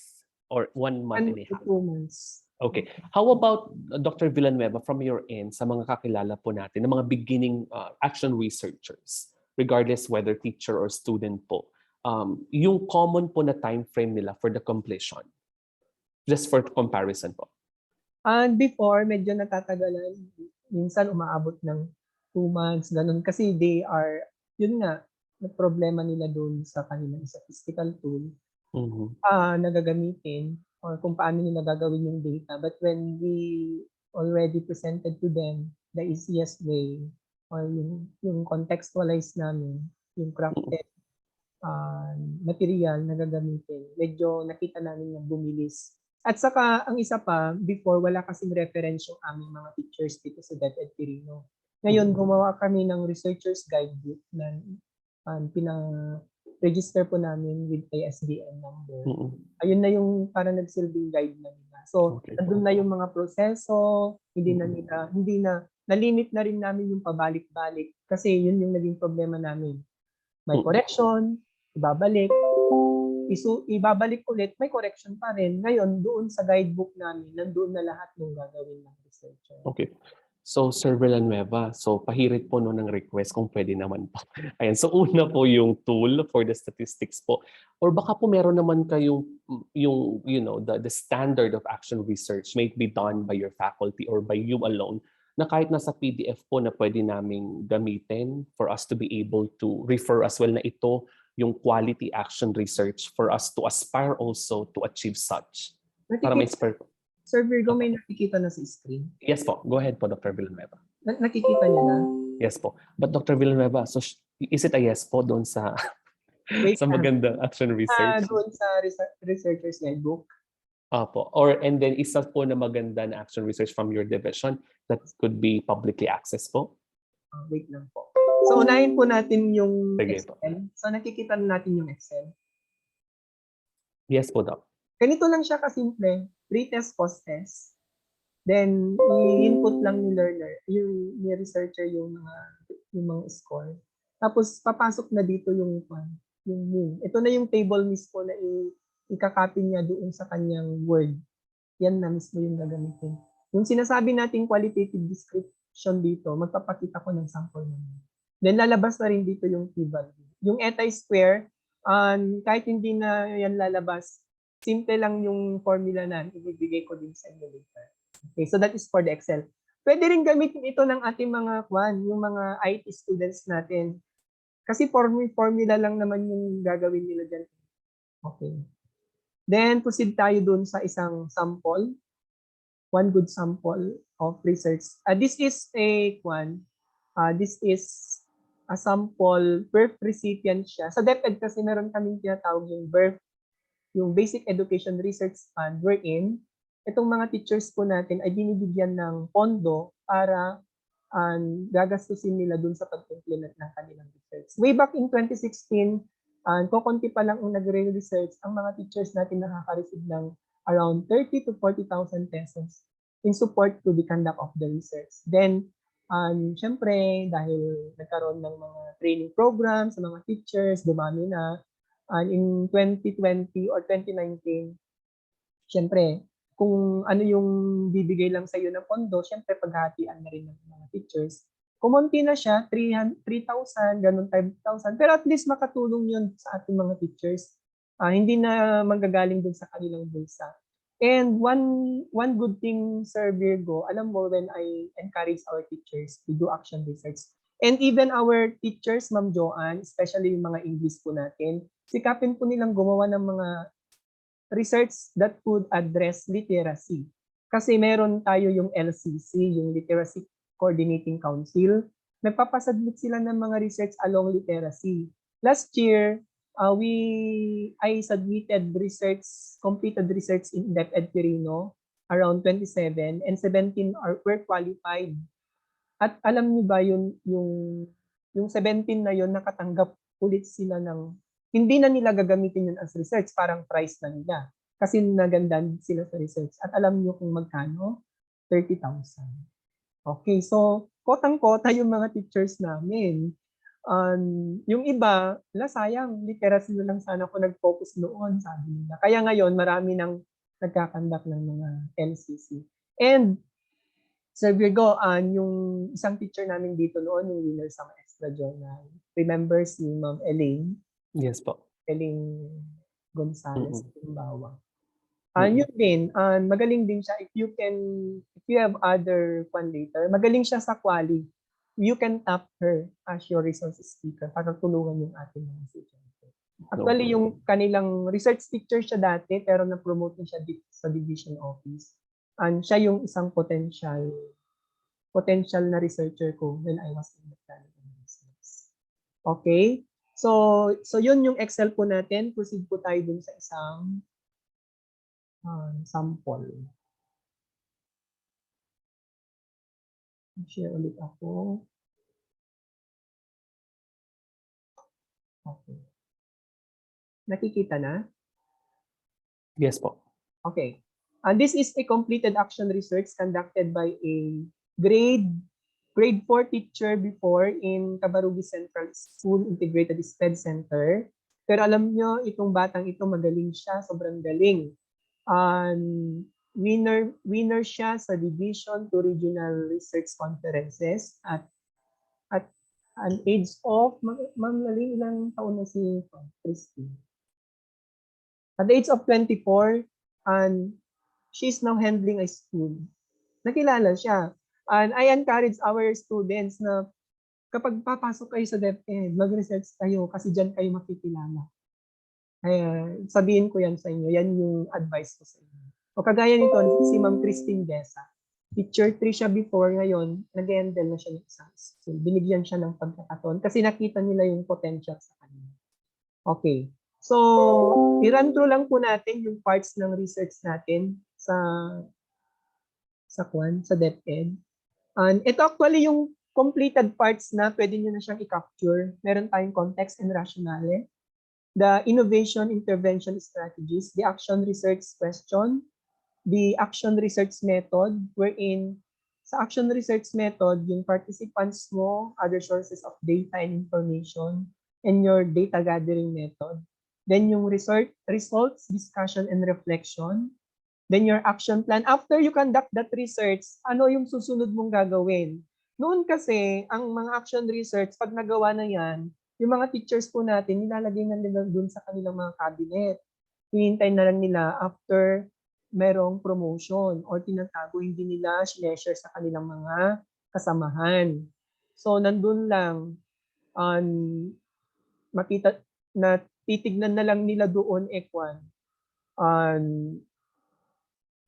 or 1 month and a half. 2 months. Okay. How about, Dr. Villanueva, from your end, sa mga kakilala po natin, ng mga beginning action researchers, regardless whether teacher or student po, yung common po na time frame nila for the completion? Just for comparison po. And before, medyo natatagalan. Minsan umaabot ng 2 months, ganun. Kasi they are, yun nga, problema nila doon sa kanilang statistical tool nagagamitin or kung paano nila gagawin yung data. But when we already presented to them the easiest way or yung contextualize namin, yung crafted material na gagamitin, medyo nakita namin na bumilis. At saka, ang isa pa, before, wala kasing reference yung aming mga teachers dito sa DepEd Quirino. Ngayon, gumawa kami ng researcher's guidebook na pina-register po namin with ISBN number. Ayun na yung parang nagsilbing guide na nila. So, nandun na yung mga proseso, hindi na, na-limit na rin namin yung pabalik-balik kasi yun yung naging problema namin. May correction, ibabalik ulit, may correction pa rin. Ngayon, doon sa guidebook namin, nandoon na lahat ng gagawin ng researcher. Okay. So, Sir Villanueva, so pahirit po no ng request kung pwede naman po. Ayan, so una po yung tool for the statistics po. Or baka po meron naman kayong the standard of action research may be done by your faculty or by you alone na kahit nasa PDF po na pwede naming gamitin for us to be able to refer as well na ito yung quality action research for us to aspire also to achieve such. Para may Sir Virgo, may nakikita na sa screen? Yes po. Go ahead po, Dr. Villanueva. Nakikita niya na? Yes po. But Dr. Villanueva, so is it a yes po doon sa sa magandang action research? Doon sa researcher's guidebook. Opo. And then isa po na maganda na action research from your division that could be publicly accessed po? Wait lang po. So unahin po natin yung Excel. So nakikita natin yung Excel. Yes po, Doc. Ganito lang siya kasimple. Pre-test, post-test. Then, i-input lang ni learner, ni researcher yung mga score. Tapos, papasok na dito yung yung mean. Ito na yung table mismo na ikakopy niya doon sa kanyang Word. Yan na mismo yung gagamitin. Yung sinasabi nating qualitative description dito, magpapakita ko ng sample naman. Then lalabas na rin dito yung p-value. Yung eta square, kahit hindi na yan lalabas, simple lang yung formula na ibibigay ko din sa inyo later. Okay, so that is for the Excel. Pwede rin gamitin ito ng ating mga yung mga IT students natin. Kasi formula lang naman yung gagawin nila dyan. Okay. Then proceed tayo dun sa isang sample. One good sample of research. This is a this is a sample birth recipient siya. Sa DepEd kasi meron kaming tinatawag yung Basic Education Research Fund wherein itong mga teachers po natin ay binibigyan ng pondo para gagastusin nila dun sa pag-implement ng kanilang research. Way back in 2016, kokonti pa lang ang nagre-research, ang mga teachers natin nakaka-receive ng around 30 to 40,000 pesos in support to the conduct of the research. Then, syempre, dahil nagkaroon ng mga training programs sa mga teachers, dumami na. In 2020 or 2019, syempre, kung ano yung bibigay lang sa iyo na pondo, syempre paghahatian na rin ng mga teachers. Kumonti na siya, 3,000, ganun 5,000. Pero at least makatulong yun sa ating mga teachers. Hindi na manggagaling dun sa kanilang bulsa. And one good thing, Sir Virgo, alam mo when I encourage our teachers to do action research, and even our teachers, Ma'am Joanne, especially yung mga English po natin, sikapin po nilang gumawa ng mga research that could address literacy. Kasi meron tayo yung LCC, yung Literacy Coordinating Council. Nagpapasubmit sila ng mga research along literacy. Last year, I submitted completed research in DepEd Quirino, around 27, and 17 were qualified. At alam niyo ba yung 17 na yon nakatanggap ulit sila ng, hindi na nila gagamitin yun as research, parang prize na nila. Kasi nagandan sila sa research. At alam niyo kung magkano? 30,000. Okay, so kotang-kota yung mga teachers namin. Yung iba, sayang, literacy na lang sana ako nag-focus noon, sabi nila. Kaya ngayon, marami nang nagkakandak ng mga LCC. And Sir Virgo, yung isang teacher namin dito noon, yung winner sa MAESTRA journal. Remember si Ma'am Elaine? Yes po. Elaine Gonzalez, Timbawa. Mm-mm. Yun din, magaling din siya. If you have other one later, magaling siya sa quali. You can tap her as your resource speaker para tulungan yung ating mga estudyante. Actually, yung kanilang research teacher siya dati, pero na-promote niya siya sa division office. Siya yung isang potential na researcher ko when I was in the Canadian business. Okay? So yun yung Excel po natin. Proceed po tayo dun sa isang sample. Share ulit ako. Okay. Nakikita na? Yes po. Okay. And this is a completed action research conducted by a grade 4 teacher before in Cabarugui Central School Integrated SPED Center. Pero alam nyo, itong batang ito magaling siya, sobrang galing. Winner siya sa division to regional research conferences at an age of, Ma'am Laling, ilang taon na si Christine? At the age of 24, and she's now handling a school. Nakilala siya. And I encourage our students na kapag papasok kayo sa DepEd, mag-research kayo kasi dyan kayo makikilala. Sabihin ko yan sa inyo. Yan yung advice ko sa inyo. O kagaya nito, si Ma'am Christine Desa. Teacher 3 siya before, ngayon, nag-handle na siya ng isang school. Binigyan siya ng pagkakataon kasi nakita nila yung potential sa kanya. Okay. So, i-run through lang po natin yung parts ng research natin sa DepEd. And ito actually yung completed parts na pwede nyo na siyang i-capture. Meron tayong context and rationale, the innovation intervention strategies, the action research question, the action research method, wherein sa action research method, yung participants mo, other sources of data and information, and your data gathering method. Then yung results, discussion, and reflection. Then your action plan. After you conduct that research, ano yung susunod mong gagawin? Noon kasi, ang mga action research, pag nagawa na yan, yung mga teachers po natin, nilalagay na nila dun sa kanilang mga cabinet. Hinihintay na lang nila after merong promotion or tinatago, hindi nila sineshare sa kanilang mga kasamahan. So, nandun lang, makita na titignan na lang nila doon, Ekwan,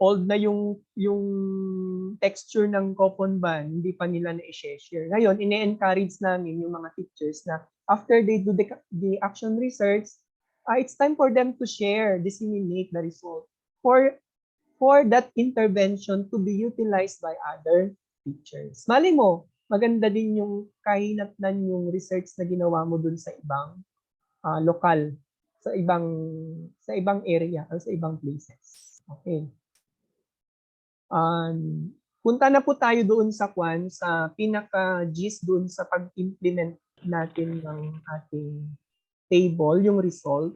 old na yung texture ng coupon band, hindi pa nila na-share. Ngayon, ine-encourage namin yung mga teachers na after they do the action research, it's time for them to share, disseminate the result for that intervention to be utilized by other teachers. Mali mo, maganda din yung kahinatnan yung research na ginawa mo dun sa ibang lokal, sa ibang area or sa ibang places. Okay. Punta na po tayo doon sa sa pinaka-gist doon sa pag-implement natin ng ating table, yung result.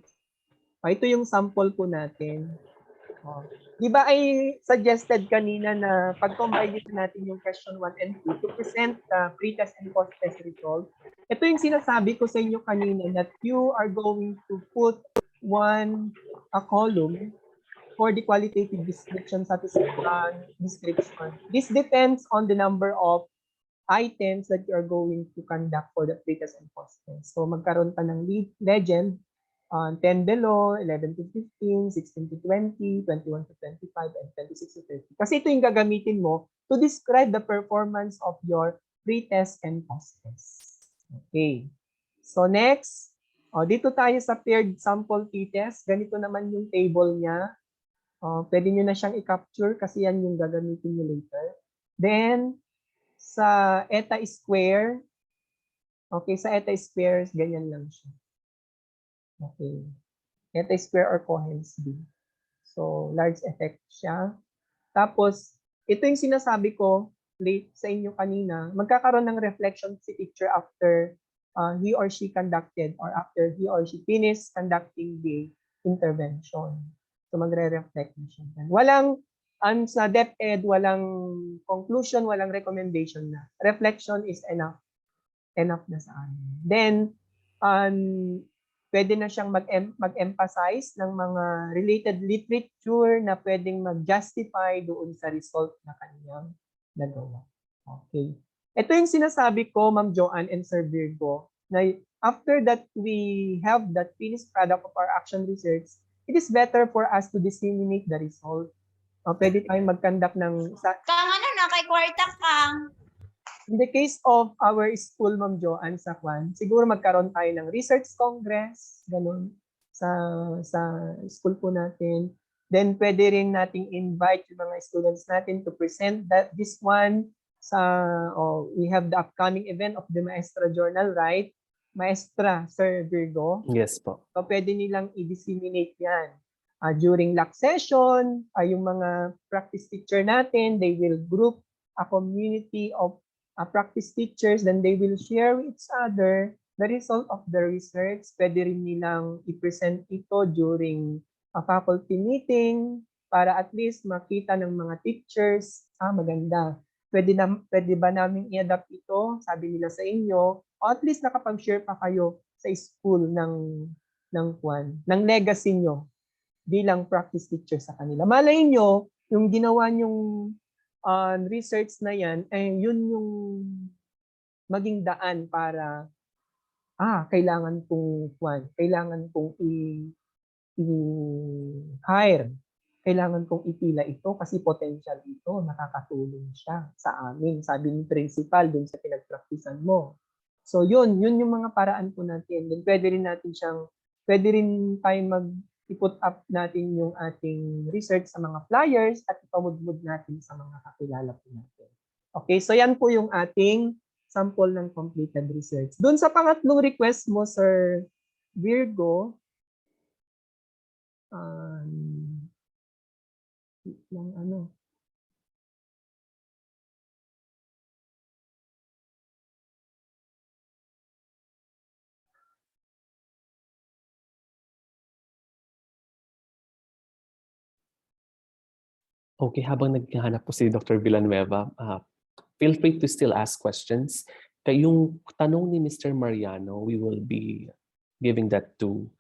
Ito yung sample po natin. Di ba ay suggested kanina na pag-combine natin yung question 1 and 2 to present the pre-test and post-test result. Ito yung sinasabi ko sa inyo kanina that you are going to put a column for the qualitative description, description. This depends on the number of items that you are going to conduct for the pre-test and post-test. So magkaroon pa ng legend, 10 below, 11 to 15, 16 to 20, 21 to 25, and 26 to 30. Kasi ito yung gagamitin mo to describe the performance of your pre-test and post-test. Okay. So next, dito tayo sa paired sample t-test. Ganito naman yung table niya. Pwede nyo na siyang i-capture kasi yan yung gagamitin nyo later. Then, sa eta square, okay, sa eta squares, ganyan lang siya. Okay. Eta square or Cohen's B. So, large effect siya. Tapos, ito yung sinasabi ko late sa inyo kanina, magkakaroon ng reflection si teacher after he or she conducted or after he or she finished conducting the intervention. So magre-reflect na siya. Walang, sa DepEd, walang conclusion, walang recommendation na. Reflection is enough. Enough na sa amin. Then, pwede na siyang mag-emphasize ng mga related literature na pwedeng mag-justify doon sa result na kanyang nagawa. Okay. Ito yung sinasabi ko, Ma'am Joanne and Sir Virgo, na after that we have that finished product of our action research, it is better for us to disseminate the result. Pwede tayong mag-conduct ng... Kang ano na, kay kwarta kang. In the case of our school, Ma'am Joanne, sa siguro magkaroon tayo ng research congress, ganun, sa school po natin. Then pwede rin nating invite yung mga students natin to present this one we have the upcoming event of the MAESTRA Journal, right? MAESTRA, Sir Virgo. Yes po. So pwede nilang i-disseminate yan. During LAC session, yung mga practice teacher natin, they will group a community of practice teachers, then they will share with each other the result of the research. Pwede rin nilang i-present ito during a faculty meeting para at least makita ng mga teachers, maganda. Pwede ba namin i-adapt ito, sabi nila sa inyo, o at least nakapag-share pa kayo sa school ng legacy nyo bilang practice teacher sa kanila. Malay nyo, yung ginawa nyong research na yan, yun yung maging daan para kailangan kong i-hire. Kailangan kong ipila ito kasi potential ito, nakakatulong siya sa amin. Sabi ni principal dun sa pinag-practicean mo. So yun yung mga paraan po natin. Then pwede rin tayong i-put up natin yung ating research sa mga flyers at ipamudmud natin sa mga kakilala po natin. Okay, so yan po yung ating sample ng completed research. Doon sa pangatlong request mo, Sir Virgo, Okay, habang naghahanap po si Dr. Villanueva, feel free to still ask questions. Yung tanong ni Mr. Mariano, we will be giving that to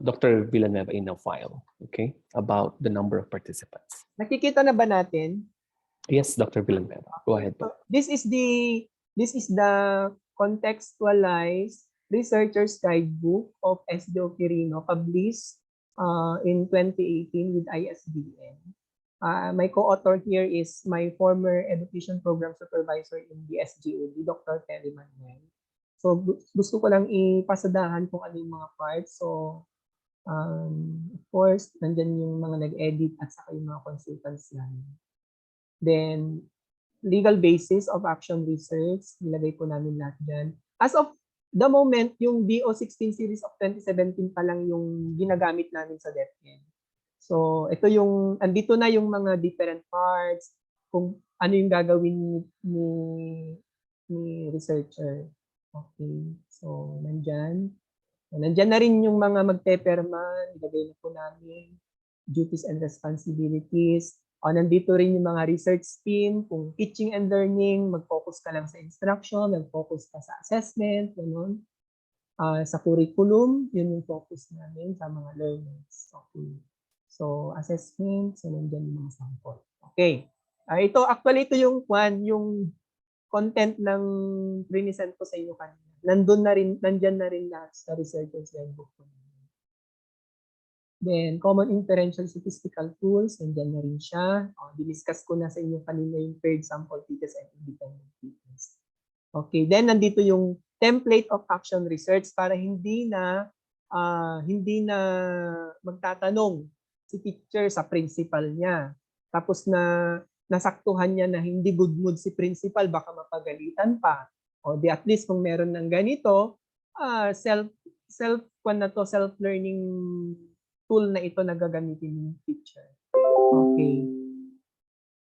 Dr. Villanueva in a file, okay, about the number of participants. Nakikita na ba natin? Yes, Dr. Villanueva, go ahead po. So, this is the contextualized researcher's guidebook of S.D. Quirino, published in 2018 with ISBN. My co-author here is my former education program supervisor in the SGOD, Dr. Terry Manuel. So gusto ko lang ipasadahan kung ano yung mga parts. So of course, nandyan yung mga nag-edit at saka yung mga consultants namin. Then legal basis of action research, nilagay po namin lahat dyan. As of the moment, yung DO16 series of 2017 pa lang yung ginagamit namin sa DepEd. So, ito yung, andito na yung mga different parts, kung ano yung gagawin ni researcher. Okay. So, nandyan. Nandyan na rin yung mga magpeperma, ilagay na po namin, duties and responsibilities. O, nandito rin yung mga research team, kung teaching and learning, mag-focus ka lang sa instruction, mag-focus ka sa assessment, gano'n. Sa curriculum, yun yung focus namin sa mga learners. Okay. So, assessment, so nandyan yung mga sample. Okay. Ito, actually, ito yung content ng present ko sa inyo kanina. Nandyan na rin lahat sa researcher's guidebook ko. Then, common inferential statistical tools, nandyan na rin siya. Diniscuss ko na sa inyo kanina yung paired sample t-test and independent t-test. Okay, then nandito yung template of action research para hindi na magtatanong si teacher sa principal niya. Tapos nasaktuhan niya na hindi good mood si principal, baka mapagalitan pa. O di at least kung meron ng ganito, self-learning tool na ito na gagamitin ng teacher. Okay.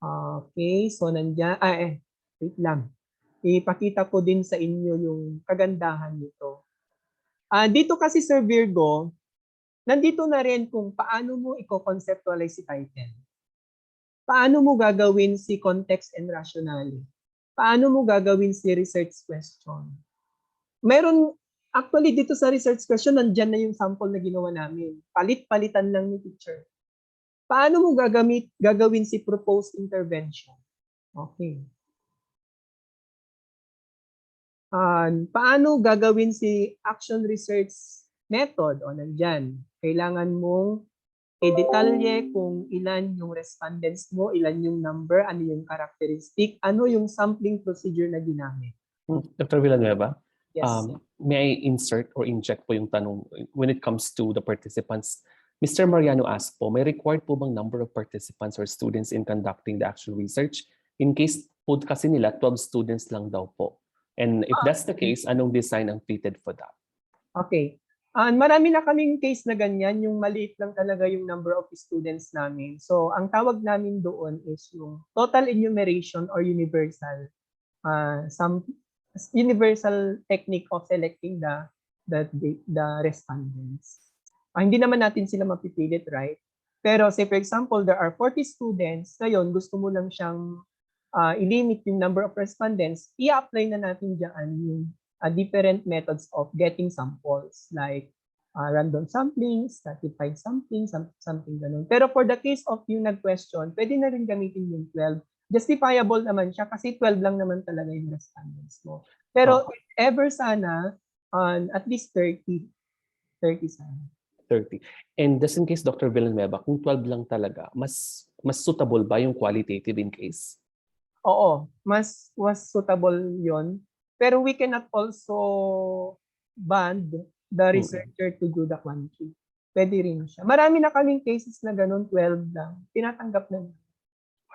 Okay, so nandiyan, wait lang. Ipakita ko din sa inyo yung kagandahan nito. Dito kasi Sir Virgo, nandito na rin kung paano mo i-conceptualize si title. Paano mo gagawin si context and rationale? Paano mo gagawin si research question? Meron, actually dito sa research question, nandyan na yung sample na ginawa namin. Palit-palitan lang ni teacher. Paano mo gagawin si proposed intervention? Okay. Paano gagawin si action research method? O nandyan. Kailangan mong i-detalye kung ilan yung respondents mo, ilan yung number, ano yung characteristic, ano yung sampling procedure na ginamit. Dr. Villanueva, Yes. may I insert or inject po yung tanong when it comes to the participants? Mr. Mariano asked po, may required po bang number of participants or students in conducting the actual research? In case po kasi nila, 12 students lang daw po. And if that's the case, anong design ang fitted for that? Okay. Marami na kaming case na ganyan, yung maliit lang talaga yung number of students namin. So, ang tawag namin doon is yung total enumeration or universal technique of selecting the respondents. Hindi naman natin sila mapipilit, right? Pero say for example, there are 40 students, ngayon gusto mo lang siyang i-limit yung number of respondents, i-apply na natin dyan yung different methods of getting samples like random sampling, stratified sampling, something ganun. Pero for the case of yung nag-question, pwede na rin gamitin yung 12. Justifiable naman siya kasi 12 lang naman talaga yung respondents mo. Pero if ever sana, at least 30 sana. 30. And just in case, Dr. Villanueva, kung 12 lang talaga, mas suitable ba yung qualitative in case? Oo, mas suitable yon. Pero we cannot also band the researcher to do the quantity. Pwede rin siya. Marami na kaming cases na ganun, 12 lang. Tinatanggap na.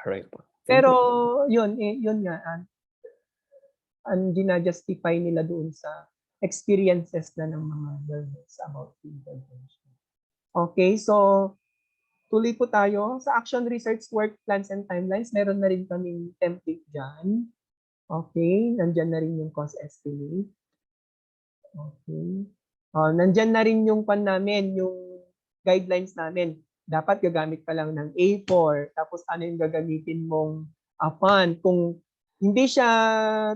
Alright po. Pero yun nga, ang gina-justify nila doon sa experiences na ng mga learners about the intervention. Okay, so tuloy po tayo. Sa action research work plans and timelines, meron na rin kaming template dyan. Okay, nandyan na rin yung cost estimate. Okay. Nandyan na rin yung pan namin, yung guidelines namin. dapat gagamit ka lang ng A4, tapos ano yung gagamitin mong font. Kung hindi siya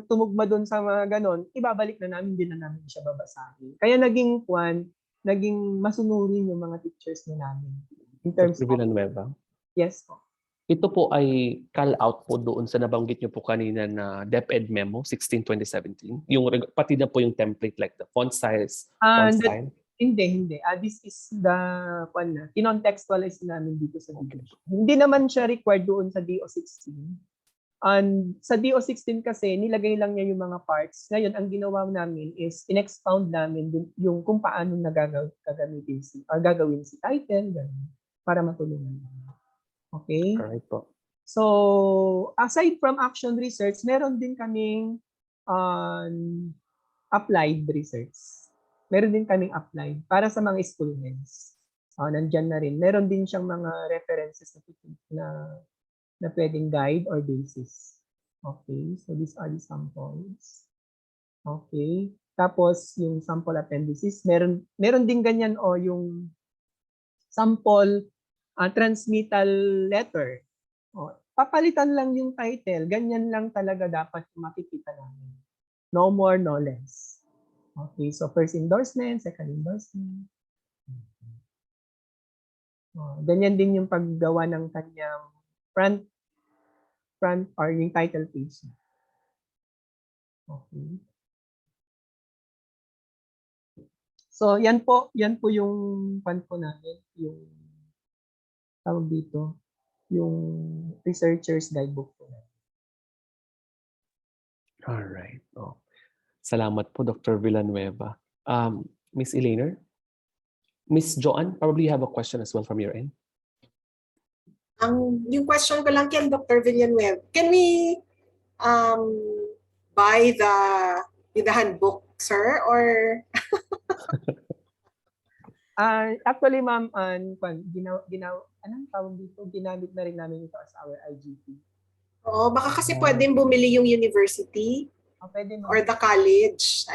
tumugma doon sa mga ganon, ibabalik na namin, din na namin siya babasahin. Kaya naging masunurin yung mga teachers na namin. In terms Dr. of, Villanueva, yes po. ito po ay call out po doon sa nabanggit niyo po kanina na DepEd Memo 16/2017. Yung pati na po yung template like the font size, font style. Hindi. This is the kinontextualize namin dito sa video. Hindi naman siya required doon sa DO16. And sa DO16 kasi, nilagay lang niya yung mga parts. Ngayon, ang ginawa namin is in-expound namin yung kung paano gagawin si title, ganun, para matulungan. Okay? Alright po. So, aside from action research, meron din kaming applied research. Meron din kaming applied para sa mga students. Nandyan na rin. Meron din siyang mga references na pwedeng guide or basis. Okay, so these are the samples. Okay, tapos yung sample appendices, meron din ganyan yung sample transmittal letter. Papalitan lang yung title, ganyan lang talaga dapat makikita namin. No more, no less. Okay, so first endorsement, second endorsement. Ganyan din yung paggawa ng kanyang front or yung title page. Okay. So yan po yung pan po namin, yung tawag dito, yung researcher's guidebook po natin. All right. Salamat po, Dr. Villanueva. Miss Elainer? Miss Joanne, probably you have a question as well from your end. Yung question ko lang kay Dr. Villanueva, can we buy the handbook, sir, or actually, ma'am, anong tawag dito? Ginamit na rin namin ito as our IGP. Oo, baka kasi pwedeng bumili yung university Pwede, or the college.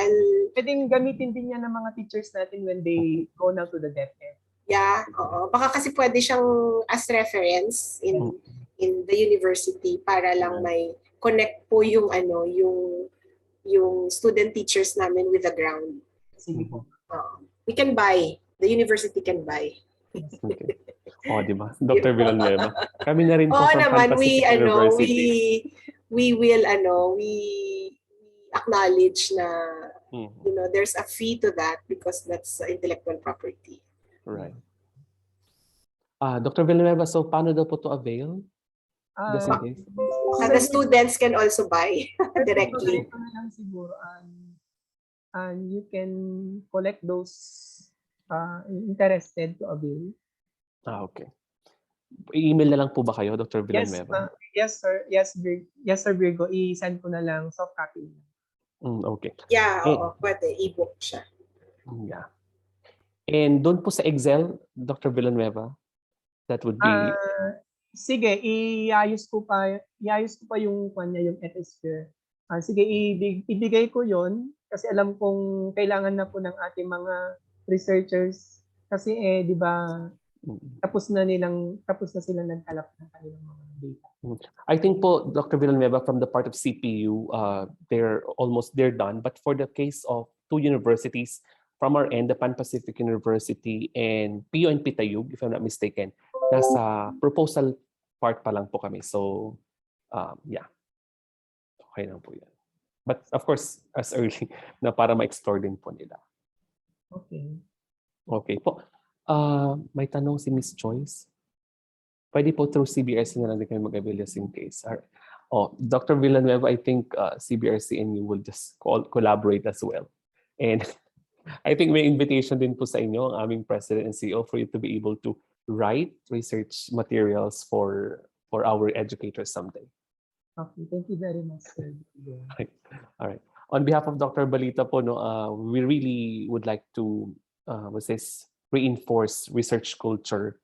Pwedeng gamitin din yan ng mga teachers natin when they go now to the DepEd. Yeah, oo. Baka kasi pwede siyang as reference in the university para lang may connect po yung yung student teachers namin with the ground. Sige po. We can buy. The university can buy. Okay. Di ba? Dr. Villanueva. Kami na rin po Oo from naman, Pan Pacific University. we acknowledge na there's a fee to that because that's intellectual property. Right. Dr. Villanueva, so paano daw po to avail? Just in case. The students can also buy directly. Ito na lang siguro, and you can collect those interested to avail. Okay. I-email na lang po ba kayo, Dr. Villanueva? Yes, sir. Yes, sir, Virgo. I-send ko na lang soft copy. Okay. Yeah, pwede. E-book siya. Yeah. And doon po sa Excel, Dr. Villanueva, that would be... Sige, iayos ko pa yung yung Ethisphere. Sige, ibigay ko yon kasi alam kong kailangan na po ng ating mga researchers kasi di ba tapos na silang nagkalap ng kanilang mga data. I think po, Dr. Villanueva, from the part of CPU, they're done. But for the case of two universities, from our end, the Pan Pacific University and PU and Pitayug, if I'm not mistaken, nasa proposal part pa lang po kami. So, yeah. Okay lang po yan. But of course, as early na para ma-explore din po nila. Okay. Okay po. May tanong si Miss Joyce. Pwede po through CBRC na lang din kayo mag-avail just in case. Dr. Villanueva, I think CBRC and you will just collaborate as well. And I think may invitation din po sa inyo, ang aming President and CEO, for you to be able to write research materials for our educators someday. Okay, thank you very much, sir. All right. On behalf of Dr. Balita po, we really would like to reinforce research culture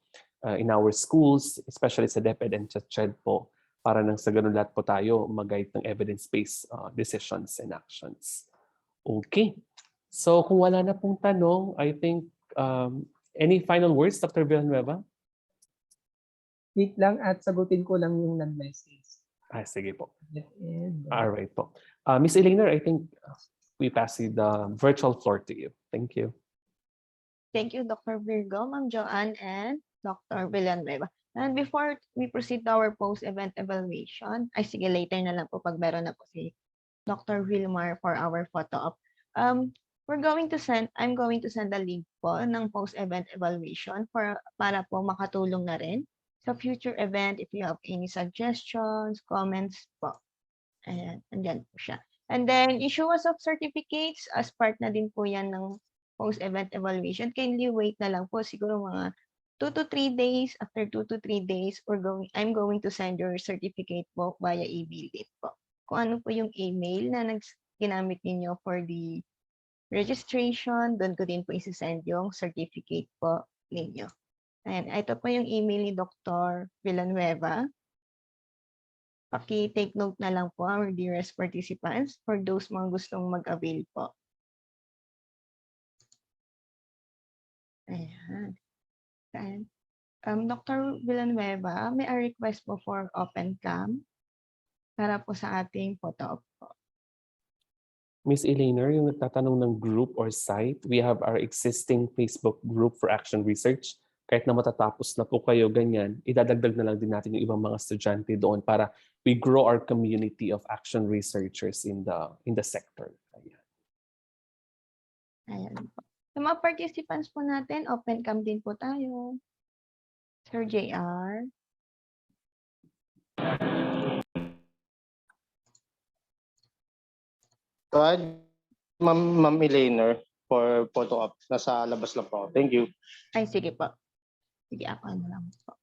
in our schools, especially sa DepEd and CHED po, para nang sa ganun lahat po tayo mag-guide ng evidence-based decisions and actions. Okay. So kung wala na pong tanong, I think any final words, Dr. Villanueva? Wait lang at sagutin ko lang yung nag-message. Sige po. And, All right po. Miss Elena, I think we pass the virtual floor to you. Thank you. Thank you, Dr. Virgo, Ma'am Joanne, and Dr. Villanueva. And before we proceed to our post-event evaluation, sige, later na lang po pag meron na po si Dr. Vilmar for our photo op. I'm going to send the link po ng post-event evaluation para po makatulong na rin sa future event if you have any suggestions, comments po. Ayan, andyan po siya. And then, issuance of certificates as part na din po yan ng post-event evaluation. Kindly wait na lang po, siguro mga 2 to 3 days. After 2 to 3 days, I'm going to send your certificate po via email din po. Kung ano po yung email na ginamit ninyo for the registration, doon ko din po isi-send yung certificate po ninyo. And ito po yung email ni Dr. Villanueva. Paki-take note na lang po, our dearest participants, for those mga gustong mag-avail po. Ayan. And, Dr. Villanueva, may I request po for open cam para po sa ating photo op po. Miss Elena, yung nagtatanong ng group or site, we have our existing Facebook group for action research. Kahit na matatapos na po kayo ganyan, idadagdag na lang din natin yung ibang mga estudyante doon para we grow our community of action researchers in the sector. Ayan. Ayan po. Sa mga participants po natin, open cam din po tayo. Sir JR. Ma'am Elena for photo op. Nasa labas lang po. Thank you. Ay, sige po. Sige, ako ano lang po.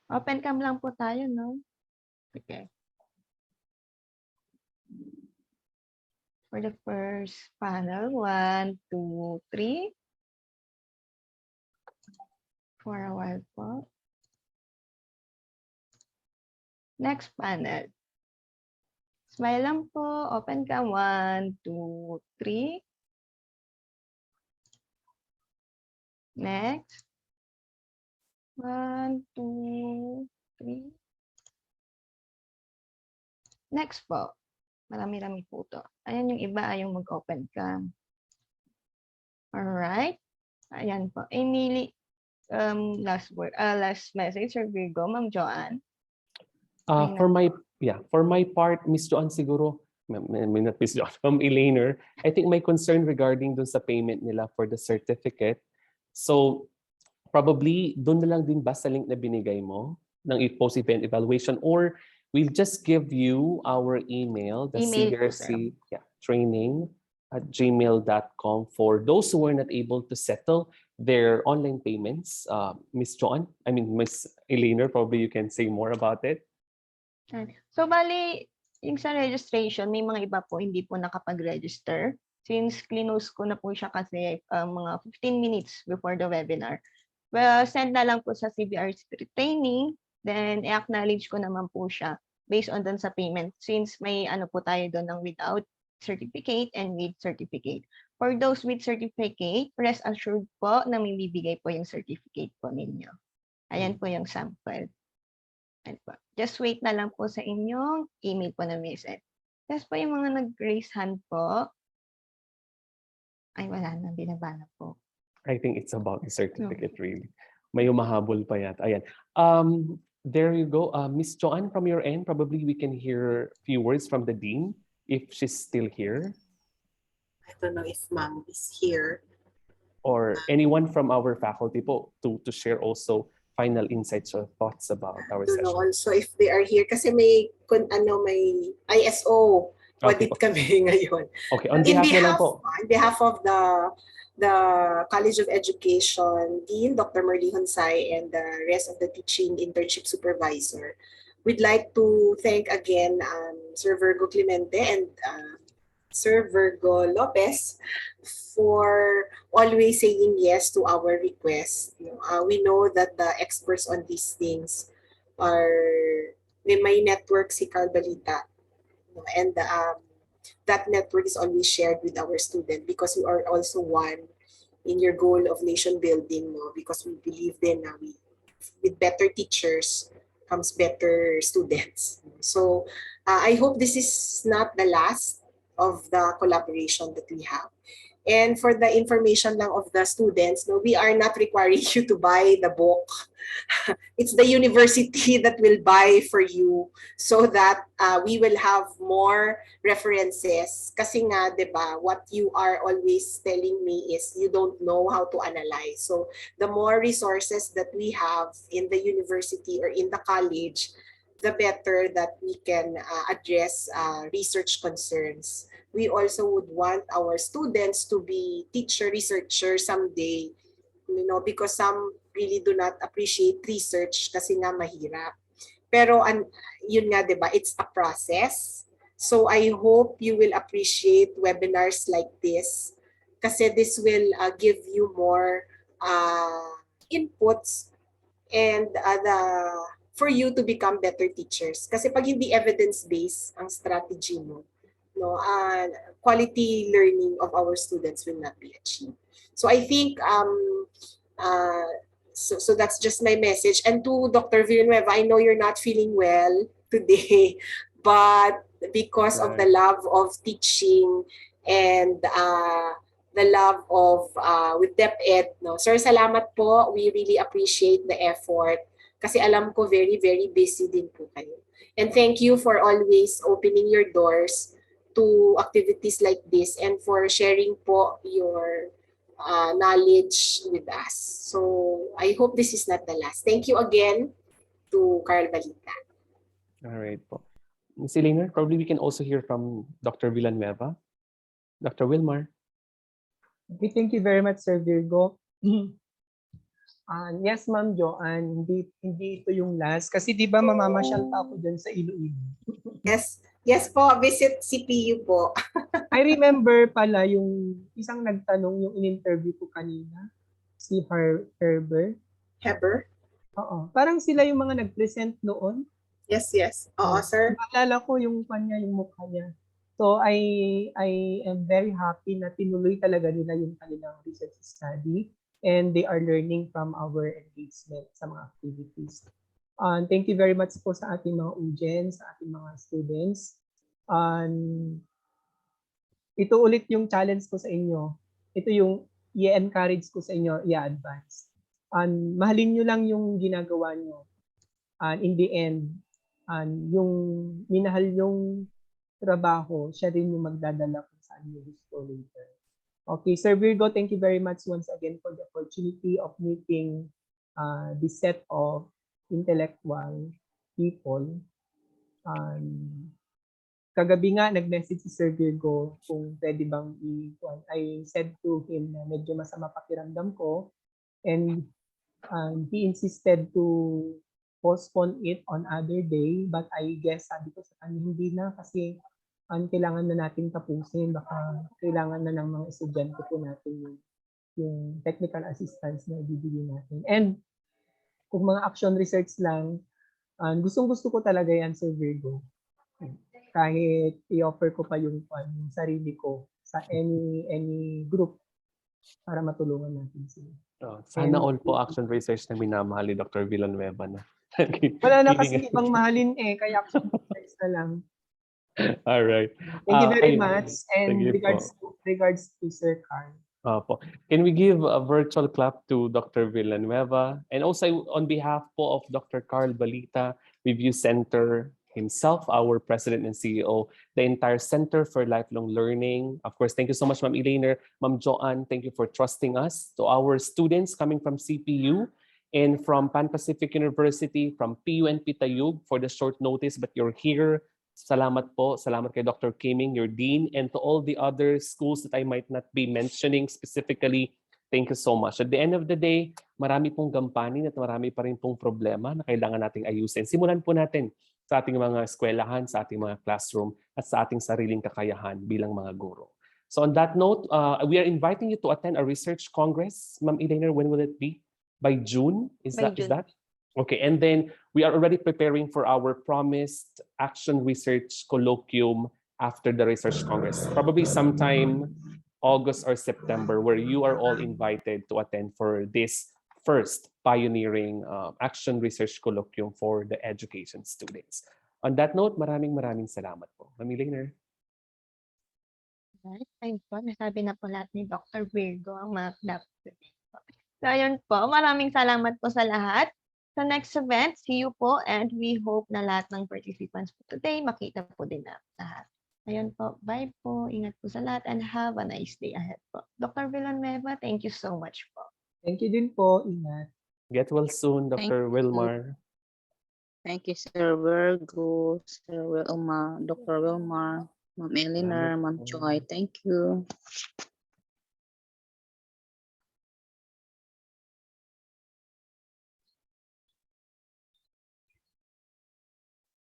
Open cam lang po tayo, no? Okay. For the first panel, 1, 2, 3. For a while po. Next panel. Smile lang po. Open cam. 1, 2, 3. Next. 1, 2, 3. Next po. Marami-rami po to. Ayan yung iba ayaw mag-open cam. Alright. Ayan po. Emily, last message, Sir Virgo, Ma'am Joanne. For my part, Miss Joanne siguro, not Miss Joanne, Ma'am Elena, I think my concern regarding dun sa payment nila for the certificate. So, probably doon na lang din ba sa link na binigay mo ng post-event evaluation, or we'll just give you our email, the Cbrc training@gmail.com for those who were not able to settle their online payments. Miss Elena, probably you can say more about it. So, bali, yung sa registration, may mga iba po hindi po nakapag-register. Since clinose ko na po siya kasi mga 15 minutes before the webinar. Well, send na lang po sa Cbrc training, then i-acknowledge ko naman po siya based on dun sa payment since may ano po tayo doon ng without certificate and with certificate. For those with certificate, rest assured po na may bibigay po yung certificate po ninyo. Ayan po yung sample. Ayan po. Just wait na lang po sa inyong email po na message. Tapos po yung mga nag-raise hand po, ay wala na, binaba na po. I think it's about the certificate, really. May umahabol pa yata. Ayan. There you go. Miss Joanne, from your end, probably we can hear a few words from the Dean, if she's still here. I don't know if Ma'am is here. Or anyone from our faculty po to share also final insights or thoughts about our I don't session. know also if they are here kasi may ISO audit kami ngayon. Okay, on behalf of the College of Education Dean, Dr. Merly Honsay, and the rest of the teaching internship supervisor, we'd like to thank again Sir Virgo Clemente and Sir Virgo Lopez for always saying yes to our request. We know that the experts on these things may network si Carbalita, and that network is always shared with our student because we are also one in your goal of nation building, because we believe then na with better teachers comes better students. So I hope this is not the last of the collaboration that we have. And for the information lang of the students, no, we are not requiring you to buy the book. It's the university that will buy for you so that we will have more references. Kasi nga, di ba, what you are always telling me is you don't know how to analyze. So the more resources that we have in the university or in the college, the better that we can address research concerns. We also would want our students to be teacher researcher someday, because some really do not appreciate research kasi nga mahirap. Pero yun nga, 'di ba, it's a process. So I hope you will appreciate webinars like this kasi this will give you more inputs and for you to become better teachers. Kasi pag hindi evidence-based ang strategy mo, quality learning of our students will not be achieved. So I think so that's just my message. And to Dr. Villanueva, I know you're not feeling well today, but because of the love of teaching and the love of with DepEd, no? Sir, salamat po. We really appreciate the effort kasi alam ko very, very busy din po kayo. And thank you for always opening your doors to activities like this and for sharing po your knowledge with us. So I hope this is not the last. Thank you again to Carl Balita. All right po. Ms. Elena, probably we can also hear from Dr. Villanueva. Dr. Wilmar. Okay, thank you very much, Sir Virgo. Yes, Ma'am Joanne, hindi ito yung last. Kasi di ba mamamasyal pa ako dyan sa Iloilo. Yes po, visit CPU po. I remember pala yung isang nagtanong yung in-interview ko kanina, si Heber. Heber? Oo. Parang sila yung mga nag-present noon. Yes. Oo, sir. Maalala ko yung kanya, yung mukha niya. So I am very happy na tinuloy talaga nila yung kanilang research study and they are learning from our engagement sa mga activities. Thank you very much po sa ating mga audience, sa ating mga students. Ito ulit yung challenge ko sa inyo. Ito yung i-encourage ko sa inyo, i-advance. Mahalin nyo lang yung ginagawa nyo. In the end, yung minahal yung trabaho, siya rin yung magdadala kung saan nyo gusto later. Okay, Sir Virgo, thank you very much once again for the opportunity of meeting this set of intellectual people. Kagabi nga, nag-message si Sir Virgo kung pwede bang I said to him na medyo masama pakiramdam ko and he insisted to postpone it on other day, but I guess sabi ko sa kanya hindi na kasi kailangan na natin tapusin, baka kailangan na ng mga estudyante po natin yung technical assistance na ibibigay natin. And kung mga action research lang, gustong-gusto ko talaga yan, Sir Virgo. Kahit i-offer ko pa yung sarili ko sa any group para matulungan natin sila. Sana all po action research na minamahal ni Dr. Villanueva na. Wala na kasi ibang mahalin kaya action research na lang. All right. Thank you very much. And regards to Sir Carl. Can we give a virtual clap to Dr. Villanueva? And also on behalf po of Dr. Carl Balita, Review Center himself, our President and CEO, the entire Center for Lifelong Learning. Of course, thank you so much, Ma'am Elaine, Ma'am Joanne. Thank you for trusting us. To our students coming from CPU and from Pan Pacific University, from PUNP Tayug for the short notice, but you're here. Salamat po. Salamat kay Dr. Kiming, your dean, and to all the other schools that I might not be mentioning specifically. Thank you so much. At the end of the day, marami pong gampanin at marami pa rin pong problema na kailangan nating ayusin. Simulan po natin sa ating mga eskwelahan, sa ating mga classroom, at sa ating sariling kakayahan bilang mga guro. So on that note, we are inviting you to attend a research congress. Ma'am Elaine, when will it be? By June? Is that? Okay, and then we are already preparing for our promised action research colloquium after the research congress, probably sometime August or September, where you are all invited to attend for this first pioneering action research colloquium for the education students. On that note, maraming salamat po. Ma'am Elainer. Right. Ayun po, nasabi na po lahat ni Dr. Virgo ang mga dapat sabihin po. So, ayun po, maraming salamat po sa lahat. Sa next event, see you po, and we hope na lahat ng participants po today makita po din na lahat. Ayun po, bye po, ingat po sa lahat, and have a nice day ahead po. Dr. Villanueva, thank you so much po. Thank you din po. Ingat. Get well soon, Thank Dr. you. Wilmar. Thank you, Sir Virgo, Sir Wilma, Dr. Wilmar, Ma'am Eleanor, Salamat Ma'am po. Joy. Thank you.